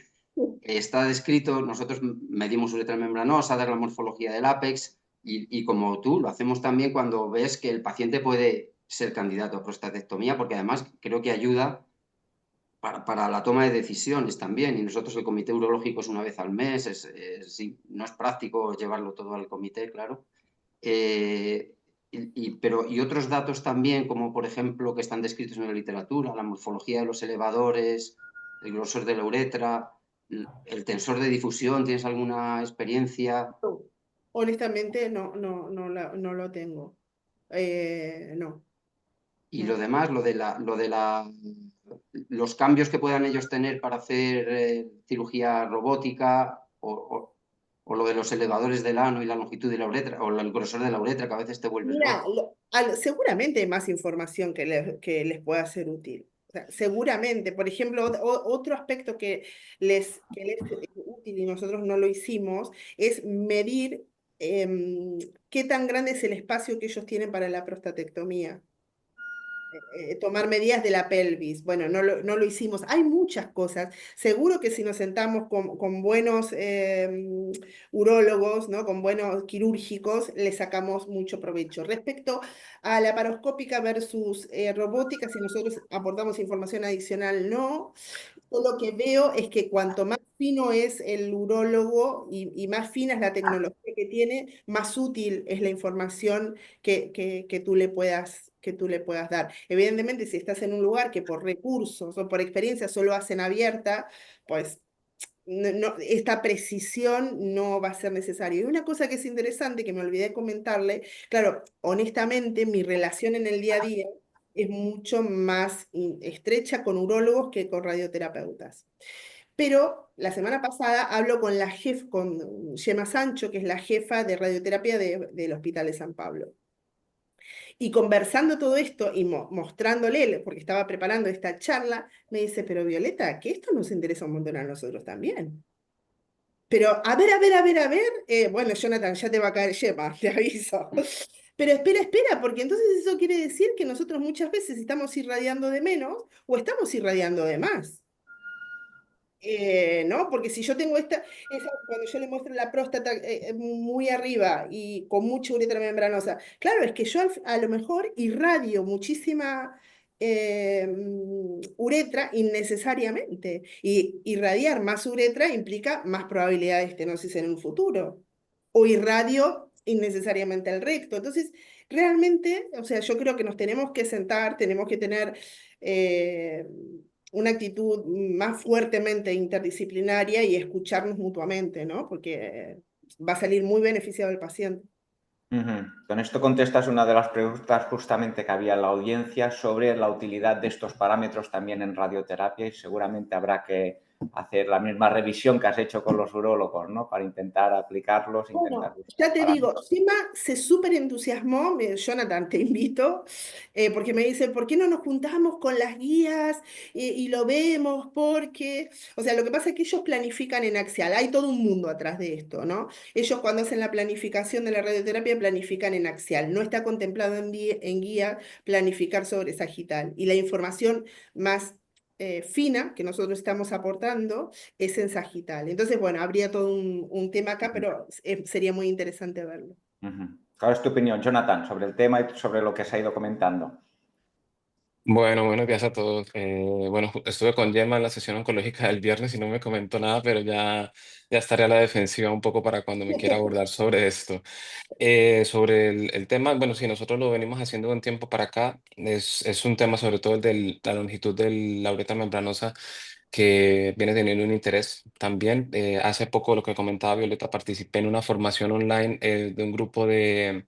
Está descrito, nosotros medimos uretra membranosa, dar la morfología del ápex y como tú, lo hacemos también cuando ves que el paciente puede ser candidato a prostatectomía, porque además creo que ayuda para la toma de decisiones también. Y nosotros el comité urológico es una vez al mes, sí, no es práctico llevarlo todo al comité, claro. Y otros datos también, como por ejemplo que están descritos en la literatura, la morfología de los elevadores, el grosor de la uretra, el tensor de difusión, ¿tienes alguna experiencia? No, honestamente, no lo tengo. No, Y lo no. demás, los cambios que puedan ellos tener para hacer cirugía robótica o lo de los elevadores del ano y la longitud de la uretra o el grosor de la uretra que a veces te vuelves Mira, loco. seguramente hay más información que les pueda ser útil. O sea, seguramente, por ejemplo, otro aspecto que les es útil y nosotros no lo hicimos es medir qué tan grande es el espacio que ellos tienen para la prostatectomía. Tomar medidas de la pelvis. Bueno, no lo hicimos. Hay muchas cosas. Seguro que si nos sentamos con buenos urólogos, ¿no? Con buenos quirúrgicos, le sacamos mucho provecho. Respecto a la paroscópica versus robótica, si nosotros aportamos información adicional, no. Yo lo que veo es que cuanto más fino es el urólogo y más fina es la tecnología que tiene, más útil es la información que tú le puedas dar. Evidentemente, si estás en un lugar que por recursos o por experiencia solo hacen abierta, pues esta precisión no va a ser necesaria. Y una cosa que es interesante, que me olvidé comentarle, claro, honestamente, mi relación en el día a día es mucho más estrecha con urólogos que con radioterapeutas. Pero la semana pasada hablo con la jefa, con Gemma Sancho, que es la jefa de radioterapia del Hospital de San Pablo. Y conversando todo esto y mostrándole, porque estaba preparando esta charla, me dice, pero Violeta, que esto nos interesa un montón a nosotros también. Pero, a ver, a ver, a ver, a ver. Bueno, Jonathan, ya te va a caer Gemma, te aviso. Pero espera, espera, porque entonces eso quiere decir que nosotros muchas veces estamos irradiando de menos o estamos irradiando de más. ¿No? Porque si yo tengo cuando yo le muestro la próstata muy arriba y con mucha uretra membranosa, claro, es que yo a lo mejor irradio muchísima uretra innecesariamente. Y irradiar más uretra implica más probabilidad de estenosis en un futuro. O irradio innecesariamente al recto. Entonces, realmente, o sea, yo creo que nos tenemos que sentar, tenemos que tener eh, una actitud más fuertemente interdisciplinaria y escucharnos mutuamente, ¿no? Porque va a salir muy beneficiado el paciente. Ujú. Con esto contestas una de las preguntas justamente que había en la audiencia sobre la utilidad de estos parámetros también en radioterapia y seguramente habrá que hacer la misma revisión que has hecho con los urólogos, ¿no? Para intentar aplicarlos, intentar Bueno, buscar ya te digo, parámetros. Gemma se súper entusiasmó, Jonathan, te invito, porque me dice, ¿por qué no nos juntamos con las guías y lo vemos? Porque, o sea, lo que pasa es que ellos planifican en Axial, hay todo un mundo atrás de esto, ¿no? Ellos cuando hacen la planificación de la radioterapia planifican en Axial, no está contemplado en guía planificar sobre sagital. Y la información más fina que nosotros estamos aportando es en sagital. Entonces, bueno, habría todo un tema acá, pero sería muy interesante verlo. Ujú. ¿Cuál es tu opinión, Jonathan, sobre el tema y sobre lo que se ha ido comentando? Bueno, buenos días a todos. Bueno, estuve con Gemma en la sesión oncológica del viernes y no me comentó nada, pero ya estaré a la defensiva un poco para cuando me quiera abordar sobre esto. Sobre el tema, bueno, sí, nosotros lo venimos haciendo de un tiempo para acá. Es un tema sobre todo el de la longitud de la uretra membranosa que viene teniendo un interés también. Hace poco, lo que comentaba Violeta, participé en una formación online de un grupo de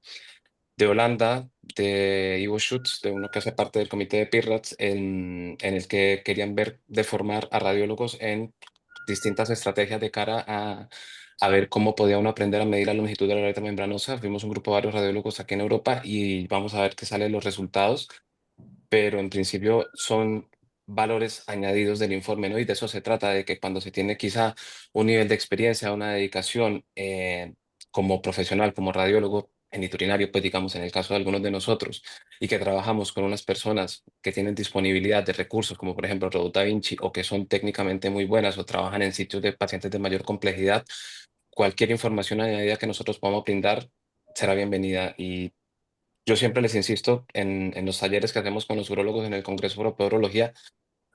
Holanda, de Ivo Schutz, de uno que hace parte del comité de PIRATS, en el que querían ver de formar a radiólogos en distintas estrategias de cara a ver cómo podía uno aprender a medir la longitud de la uretra membranosa. Fuimos un grupo de varios radiólogos aquí en Europa y vamos a ver qué salen los resultados, pero en principio son valores añadidos del informe, ¿no? Y de eso se trata, de que cuando se tiene quizá un nivel de experiencia, una dedicación como profesional, como radiólogo geniturinario, pues digamos en el caso de algunos de nosotros, y que trabajamos con unas personas que tienen disponibilidad de recursos, como por ejemplo Robot Da Vinci, o que son técnicamente muy buenas o trabajan en sitios de pacientes de mayor complejidad, cualquier información añadida que nosotros podamos brindar será bienvenida. Y yo siempre les insisto en los talleres que hacemos con los urólogos en el Congreso Europeo de Urología,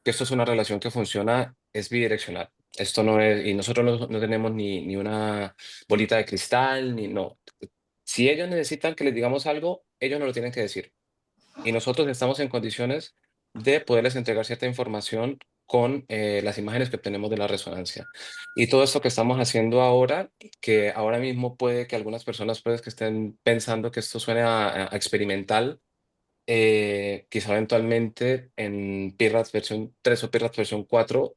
que esto es una relación que funciona, es bidireccional. Esto no es, y nosotros no tenemos ni una bolita de cristal, ni no. Si ellos necesitan que les digamos algo, ellos nos lo tienen que decir. Y nosotros estamos en condiciones de poderles entregar cierta información con las imágenes que obtenemos de la resonancia. Y todo esto que estamos haciendo ahora, que ahora mismo puede que algunas personas que estén pensando que esto suene a experimental, quizá eventualmente en PIRADS versión 3 o PIRADS versión 4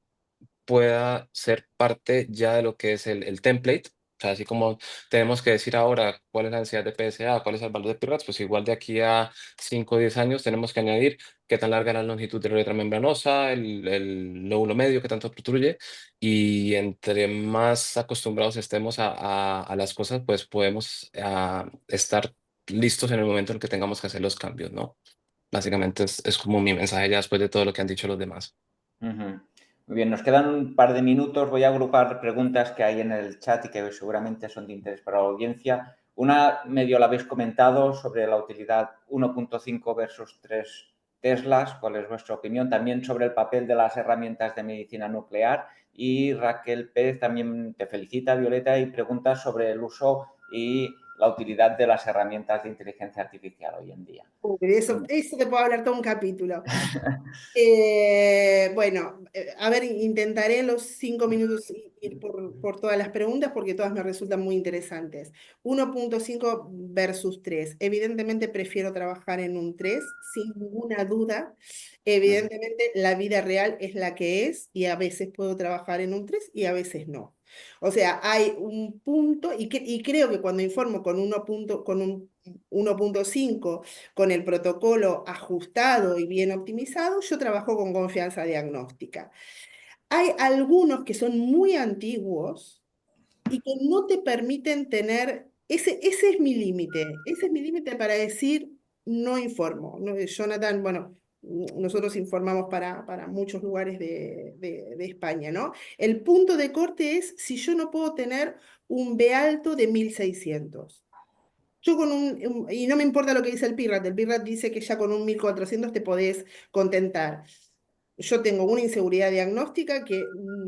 pueda ser parte ya de lo que es el template. O sea, así como tenemos que decir ahora cuál es la densidad de PSA, cuál es el valor de PIRADS, pues igual de aquí a 5 o 10 años tenemos que añadir qué tan larga es la longitud de la uretra membranosa, el lóbulo medio, qué tanto protruye, y entre más acostumbrados estemos a las cosas, pues podemos estar listos en el momento en el que tengamos que hacer los cambios, ¿no? Básicamente es como mi mensaje ya después de todo lo que han dicho los demás. Ujú. Muy bien, nos quedan un par de minutos. Voy a agrupar preguntas que hay en el chat y que seguramente son de interés para la audiencia. Una medio la habéis comentado sobre la utilidad 1.5 versus 3 Teslas. ¿Cuál es vuestra opinión? También sobre el papel de las herramientas de medicina nuclear. Y Raquel Pérez también te felicita, Violeta, y pregunta sobre el uso y la utilidad de las herramientas de inteligencia artificial hoy en día. Uy, eso te puedo hablar todo un capítulo. Bueno, a ver, intentaré en los 5 minutos ir por todas las preguntas porque todas me resultan muy interesantes. 1.5 versus 3. Evidentemente prefiero trabajar en un 3, sin ninguna duda. Evidentemente la vida real es la que es y a veces puedo trabajar en un 3 y a veces no. O sea, hay un punto y creo que cuando informo con un 1.5 con el protocolo ajustado y bien optimizado, yo trabajo con confianza diagnóstica. Hay algunos que son muy antiguos y que no te permiten tener, ese es mi límite, ese es mi límite para decir no informo. No, Jonathan, bueno, nosotros informamos para muchos lugares de España, ¿no? El punto de corte es si yo no puedo tener un B alto de 1600. Yo y no me importa lo que dice el PIRAT dice que ya con un 1400 te podés contentar. Yo tengo una inseguridad diagnóstica que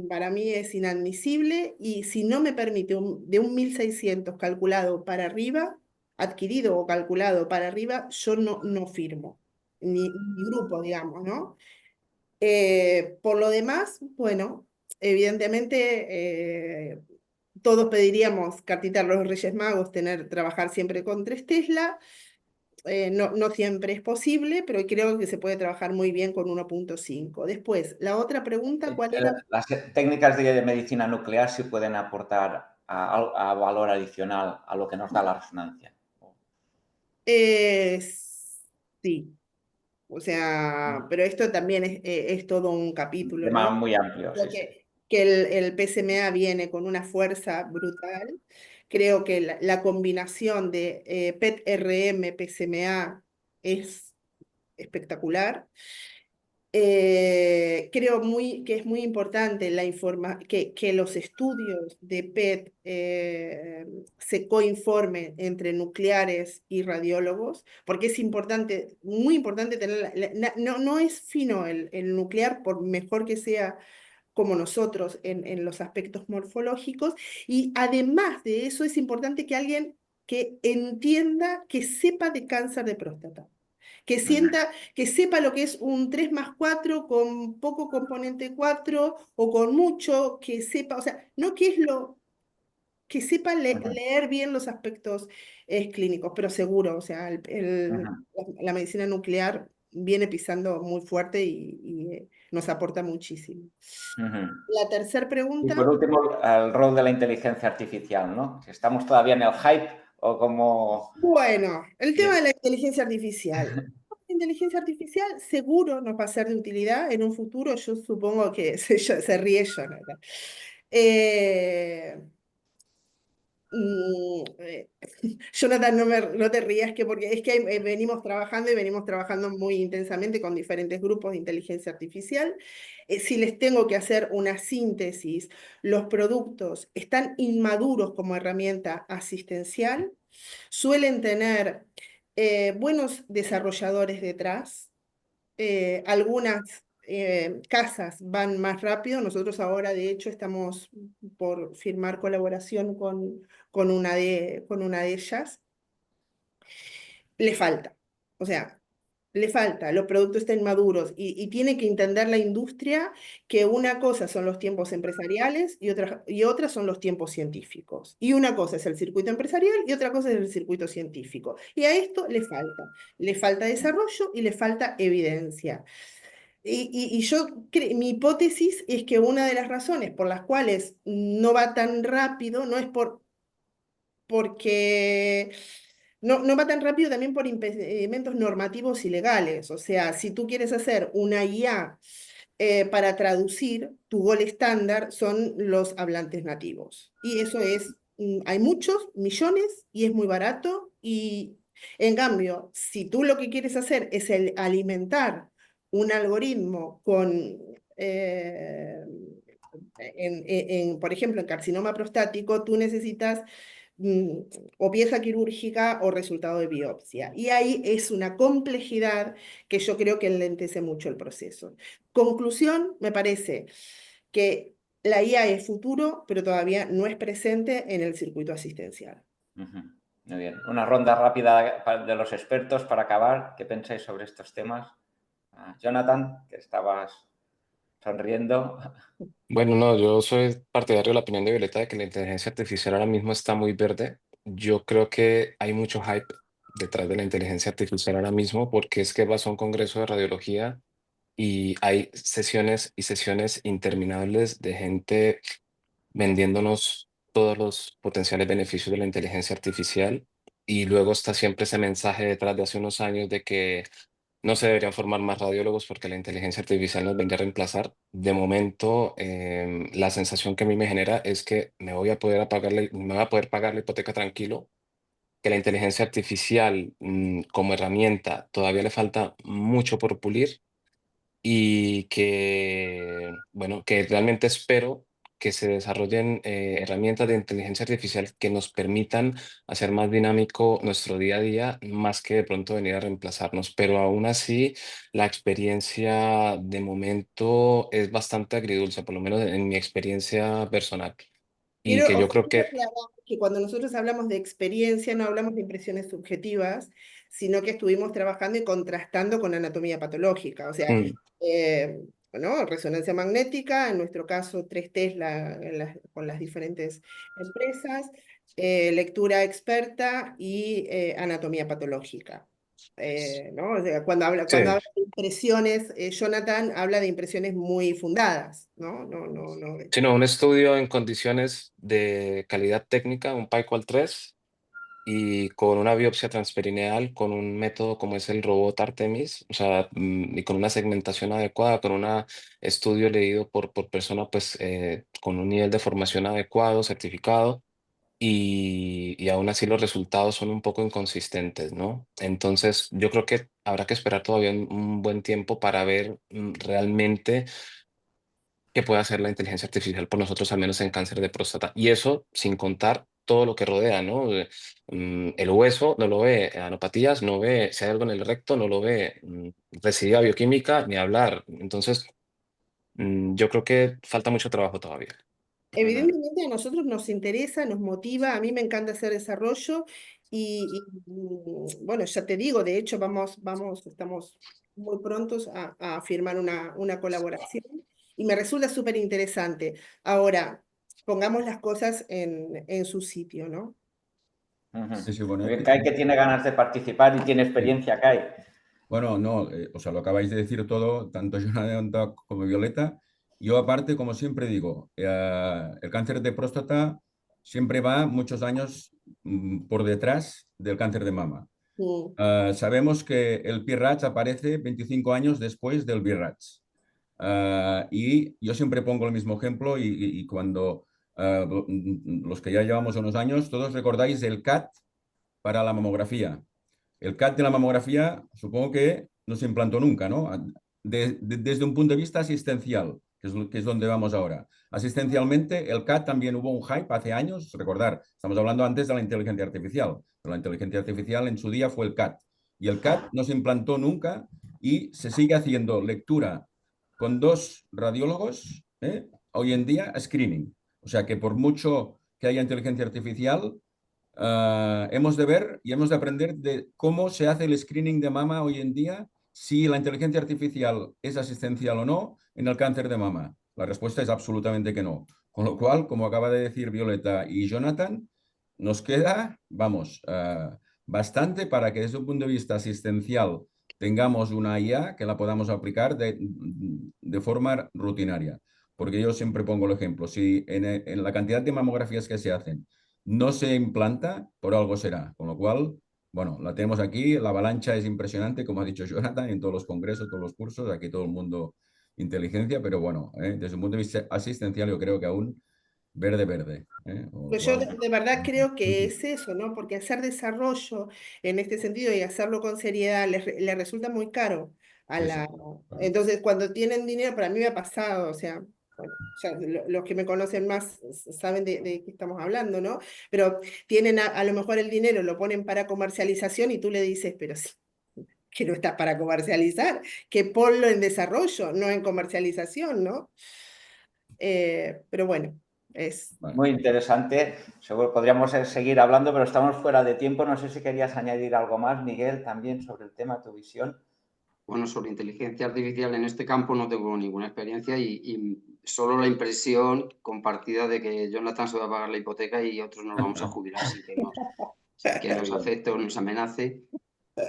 para mí es inadmisible y si no me permite de un 1600 calculado para arriba, adquirido o calculado para arriba, yo no firmo, ni grupo, digamos, ¿no? Por lo demás, bueno, evidentemente todos pediríamos cartita a los Reyes Magos, trabajar siempre con 3 Tesla. No siempre es posible, pero creo que se puede trabajar muy bien con 1.5. Después, la otra pregunta, ¿cuál era? Las técnicas de medicina nuclear sí pueden aportar a valor adicional a lo que nos da la resonancia. Sí, o sea, pero esto también es todo un Un capítulo, tema ¿no? muy amplio, Creo sí, sí. que el PSMA viene con una fuerza brutal. Creo que la combinación de PET-RM, PSMA es espectacular. Creo que es muy importante que los estudios de PET se coinformen entre nucleares y radiólogos, porque es importante, muy importante tener, no es fino el nuclear, por mejor que sea como nosotros en los aspectos morfológicos, y además de eso es importante que alguien que entienda, que sepa de cáncer de próstata, que sepa lo que es un 3+4 con poco componente 4 o con mucho, que sepa, o sea, no qué es que sepa leer bien los aspectos clínicos, pero seguro, o sea, la medicina nuclear viene pisando muy fuerte y nos aporta muchísimo. La tercera Y pregunta. por último, el rol de la inteligencia artificial, ¿no? Si estamos todavía en el hype o como... Bueno, el tema Bien. de la inteligencia artificial. La inteligencia artificial seguro nos va a ser de utilidad en un futuro, yo supongo que se ríe Jonathan. Eh, eh, Jonathan, no te rías, porque es que venimos trabajando y venimos trabajando muy intensamente con diferentes grupos de inteligencia artificial. Si les tengo que hacer una síntesis, los productos están inmaduros como herramienta asistencial, suelen tener buenos desarrolladores detrás, algunas casas van más rápido. Nosotros ahora, de hecho, estamos por firmar colaboración con con una de ellas. Le falta, o sea, le falta, los productos están maduros y tiene que entender la industria que una cosa son los tiempos empresariales y otra son los tiempos científicos. Y una cosa es el circuito empresarial y otra cosa es el circuito científico. Y a esto le falta desarrollo y le falta evidencia. Mi hipótesis es que una de las razones por las cuales no va tan rápido no es porque no va tan rápido también por impedimentos normativos y legales. O sea, si tú quieres hacer una IA para traducir, tu gol estándar son los hablantes nativos. Y eso hay muchos, millones, y es muy barato. Y en cambio, si tú lo que quieres hacer es alimentar un algoritmo con... por ejemplo, en carcinoma prostático, tú necesitas mm, o pieza quirúrgica o resultado de biopsia. Y ahí es una complejidad que yo creo que enlentece mucho el proceso. Conclusión, me parece que la IA es futuro, pero todavía no es presente en el circuito asistencial. Muy bien. Una ronda rápida de los expertos para acabar. ¿Qué pensáis sobre estos temas? Jonathan, que estabas sonriendo. Bueno, no, yo soy partidario de la opinión de Violeta de que la inteligencia artificial ahora mismo está muy verde. Yo creo que hay mucho hype detrás de la inteligencia artificial ahora mismo porque es que vas a un congreso de radiología y hay sesiones y sesiones interminables de gente vendiéndonos todos los potenciales beneficios de la inteligencia artificial y luego está siempre ese mensaje detrás de hace unos años de que no se deberían formar más radiólogos porque la inteligencia artificial nos vendría a reemplazar. De momento, la sensación que a mí me genera es que me voy a poder pagar la hipoteca tranquilo, que la inteligencia artificial como herramienta todavía le falta mucho por pulir y que, bueno, que realmente espero que se desarrollen herramientas de inteligencia artificial que nos permitan hacer más dinámico nuestro día a día, más que de pronto venir a reemplazarnos. Pero aún así, la experiencia de momento es bastante agridulce, por lo menos en mi experiencia personal. Y que yo creo Quiero que... aclarar que cuando nosotros hablamos de experiencia, no hablamos de impresiones subjetivas, sino que estuvimos trabajando y contrastando con anatomía patológica. O sea, mm, eh, ¿no? Resonancia magnética, en nuestro caso 3 Tesla con las diferentes empresas, lectura experta y anatomía patológica. ¿No? O sea, Sí, cuando habla de impresiones, Jonathan habla de impresiones muy fundadas, ¿no? No. sino un estudio en condiciones de calidad técnica, un PyQual 3, y con una biopsia transperineal, con un método como es el robot Artemis, o sea, y con una segmentación adecuada, con un estudio leído por persona, pues, con un nivel de formación adecuado, certificado, y aún así los resultados son un poco inconsistentes, ¿no? Entonces, yo creo que habrá que esperar todavía un buen tiempo para ver realmente qué puede hacer la inteligencia artificial por nosotros, al menos en cáncer de próstata. Y eso sin contar todo lo que rodea, ¿no? El hueso no lo ve, anopatías no ve, si hay algo en el recto no lo ve, residuo bioquímica ni hablar. Entonces, yo creo que falta mucho trabajo todavía. Ujú. Evidentemente a nosotros nos interesa, nos motiva, a mí me encanta hacer desarrollo bueno, ya te digo, de hecho estamos muy prontos a firmar una colaboración y me resulta súper interesante. Ahora, pongamos las cosas en su sitio, ¿no? Ujú. Sí, sí, bueno, Muy bien, Kai, que tiene ganas de participar y tiene sí. experiencia, Kai. Bueno, no, o sea, lo acabáis de decir todo, tanto Jonathan como Violeta. Yo aparte, como siempre digo, el cáncer de próstata siempre va muchos años por detrás del cáncer de mama. Mm. Sabemos que el PIRATS aparece 25 años después del BIRATS. Y yo siempre pongo el mismo ejemplo y cuando los que ya llevamos unos años, todos recordáis el CAT para la mamografía. El CAT de la mamografía supongo que no se implantó nunca, ¿no? Desde un punto de vista asistencial, que es donde vamos ahora. Asistencialmente, el CAT también hubo un hype hace años, recordar, estamos hablando antes de la inteligencia artificial, pero la inteligencia artificial en su día fue el CAT. Y el CAT no se implantó nunca y se sigue haciendo lectura con 2 radiólogos, hoy en día, screening. O sea que por mucho que haya inteligencia artificial, hemos de ver y hemos de aprender de cómo se hace el screening de mama hoy en día, si la inteligencia artificial es asistencial o no en el cáncer de mama. La respuesta es absolutamente que no. Con lo cual, como acaba de decir Violeta y Jonathan, nos queda, vamos, bastante para que desde un punto de vista asistencial tengamos una IA que la podamos aplicar de forma rutinaria. Porque yo siempre pongo el ejemplo, si en la cantidad de mamografías que se hacen no se implanta, por algo será. Con lo cual, bueno, la tenemos aquí, la avalancha es impresionante, como ha dicho Jonathan, en todos los congresos, todos los cursos, aquí todo el mundo inteligencia, pero bueno, desde un punto de vista asistencial yo creo que aún verde, verde. Con lo Pues yo cual, de verdad creo que es eso, ¿no? Porque hacer desarrollo en este sentido y hacerlo con seriedad le resulta muy caro a sí, sí, la... claro. Entonces, cuando tienen dinero, para mí me ha pasado, o sea, bueno, ya los que me conocen más saben de qué estamos hablando, ¿no? Pero tienen a lo mejor el dinero, lo ponen para comercialización y tú le dices, pero sí, que no está para comercializar, que ponlo en desarrollo, no en comercialización, ¿no? Pero bueno, es... Vale. Muy interesante. Seguro podríamos seguir hablando, pero estamos fuera de tiempo. No sé si querías añadir algo más, Miguel, también sobre el tema, tu visión. Bueno, sobre inteligencia artificial en este campo no tengo ninguna experiencia y solo la impresión compartida de que Jonathan se va a pagar la hipoteca y otros nos vamos a jubilar sin que nos afecte o nos amenace.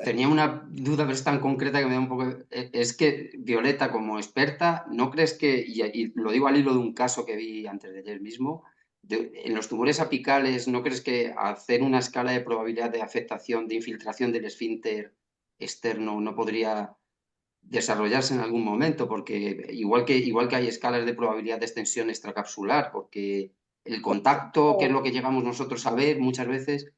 Tenía una duda, pero es tan concreta que me da un poco... Es que, Violeta, como experta, ¿no crees que, y lo digo al hilo de un caso que vi antes de ayer mismo, en los tumores apicales, ¿no crees que hacer una escala de probabilidad de afectación, de infiltración del esfínter externo no podría desarrollarse en algún momento? Porque igual que hay escalas de probabilidad de extensión extracapsular, porque el contacto, que es lo que llegamos nosotros a ver muchas veces,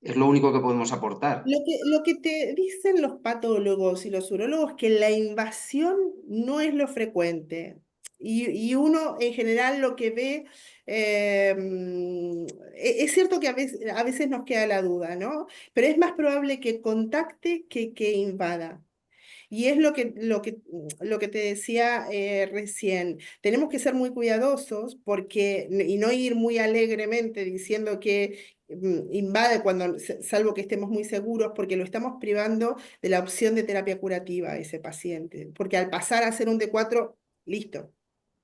es lo único que podemos aportar. Lo que te dicen los patólogos y los urólogos es que la invasión no es lo frecuente. Y uno en general lo que ve, es cierto que a veces nos queda la duda, ¿no? Pero es más probable que contacte que invada. Y es lo que te decía recién. Tenemos que ser muy cuidadosos y no ir muy alegremente diciendo que invade salvo que estemos muy seguros, porque lo estamos privando de la opción de terapia curativa a ese paciente. Porque al pasar a ser un T4, listo.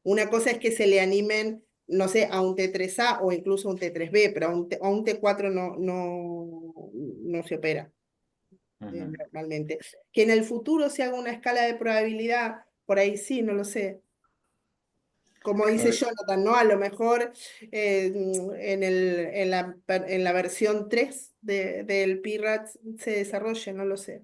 Una cosa es que se le animen, no sé, a un T3A o incluso a un T3B, pero a un T4 no se opera normalmente. Que en el futuro se haga una escala de probabilidad, por ahí sí, no lo sé. Como dice Jonathan, ¿no? A lo mejor en la versión 3 del PIRATS se desarrolle, no lo sé.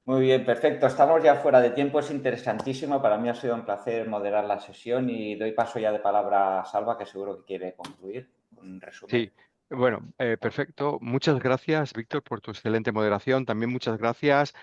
Muy bien, perfecto. Estamos ya fuera de tiempo, es interesantísimo. Para mí ha sido un placer moderar la sesión y doy paso ya de palabra a Salva, que seguro que quiere concluir con un resumen. Sí, bueno, perfecto. Muchas gracias, Víctor, por tu excelente moderación. También muchas gracias,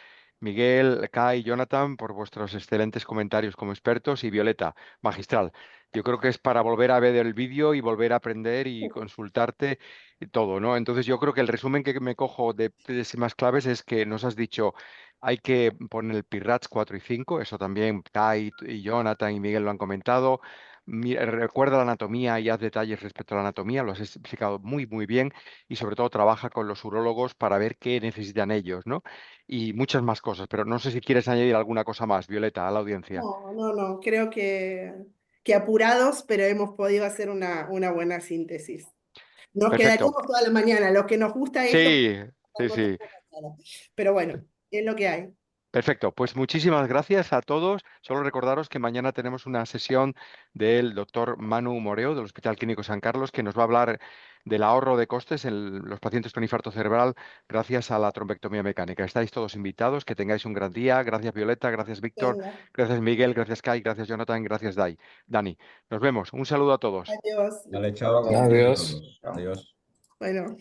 Miguel, Kai, Jonathan, por vuestros excelentes comentarios como expertos y Violeta, magistral. Yo creo que es para volver a ver el vídeo y volver a aprender y consultarte y todo, ¿no? Entonces yo creo que el resumen que me cojo de más claves es que nos has dicho hay que poner el PIRATS 4 y 5, eso también Kai y Jonathan y Miguel lo han comentado. Recuerda la anatomía y haz detalles respecto a la anatomía, lo has explicado muy, muy bien y sobre todo trabaja con los urólogos para ver qué necesitan ellos, ¿no? Y muchas más cosas, pero no sé si quieres añadir alguna cosa más, Violeta, a la audiencia. No, creo que apurados, pero hemos podido hacer una buena síntesis. Nos Perfecto. quedaríamos toda la mañana, los que nos gusta esto, Sí, sí, sí. pero bueno, es lo que hay. Perfecto, pues muchísimas gracias a todos. Solo recordaros que mañana tenemos una sesión del doctor Manu Moreo del Hospital Clínico San Carlos que nos va a hablar del ahorro de costes en los pacientes con infarto cerebral gracias a la trombectomía mecánica. Estáis todos invitados, que tengáis un gran día. Gracias Violeta, gracias Víctor, Venga, gracias Miguel, gracias Kai, gracias Jonathan, gracias Dani. Nos vemos. Un saludo a todos. adiós. Vale, Hasta chao. luego. Gracias a Adiós. todos. Adiós. Bueno.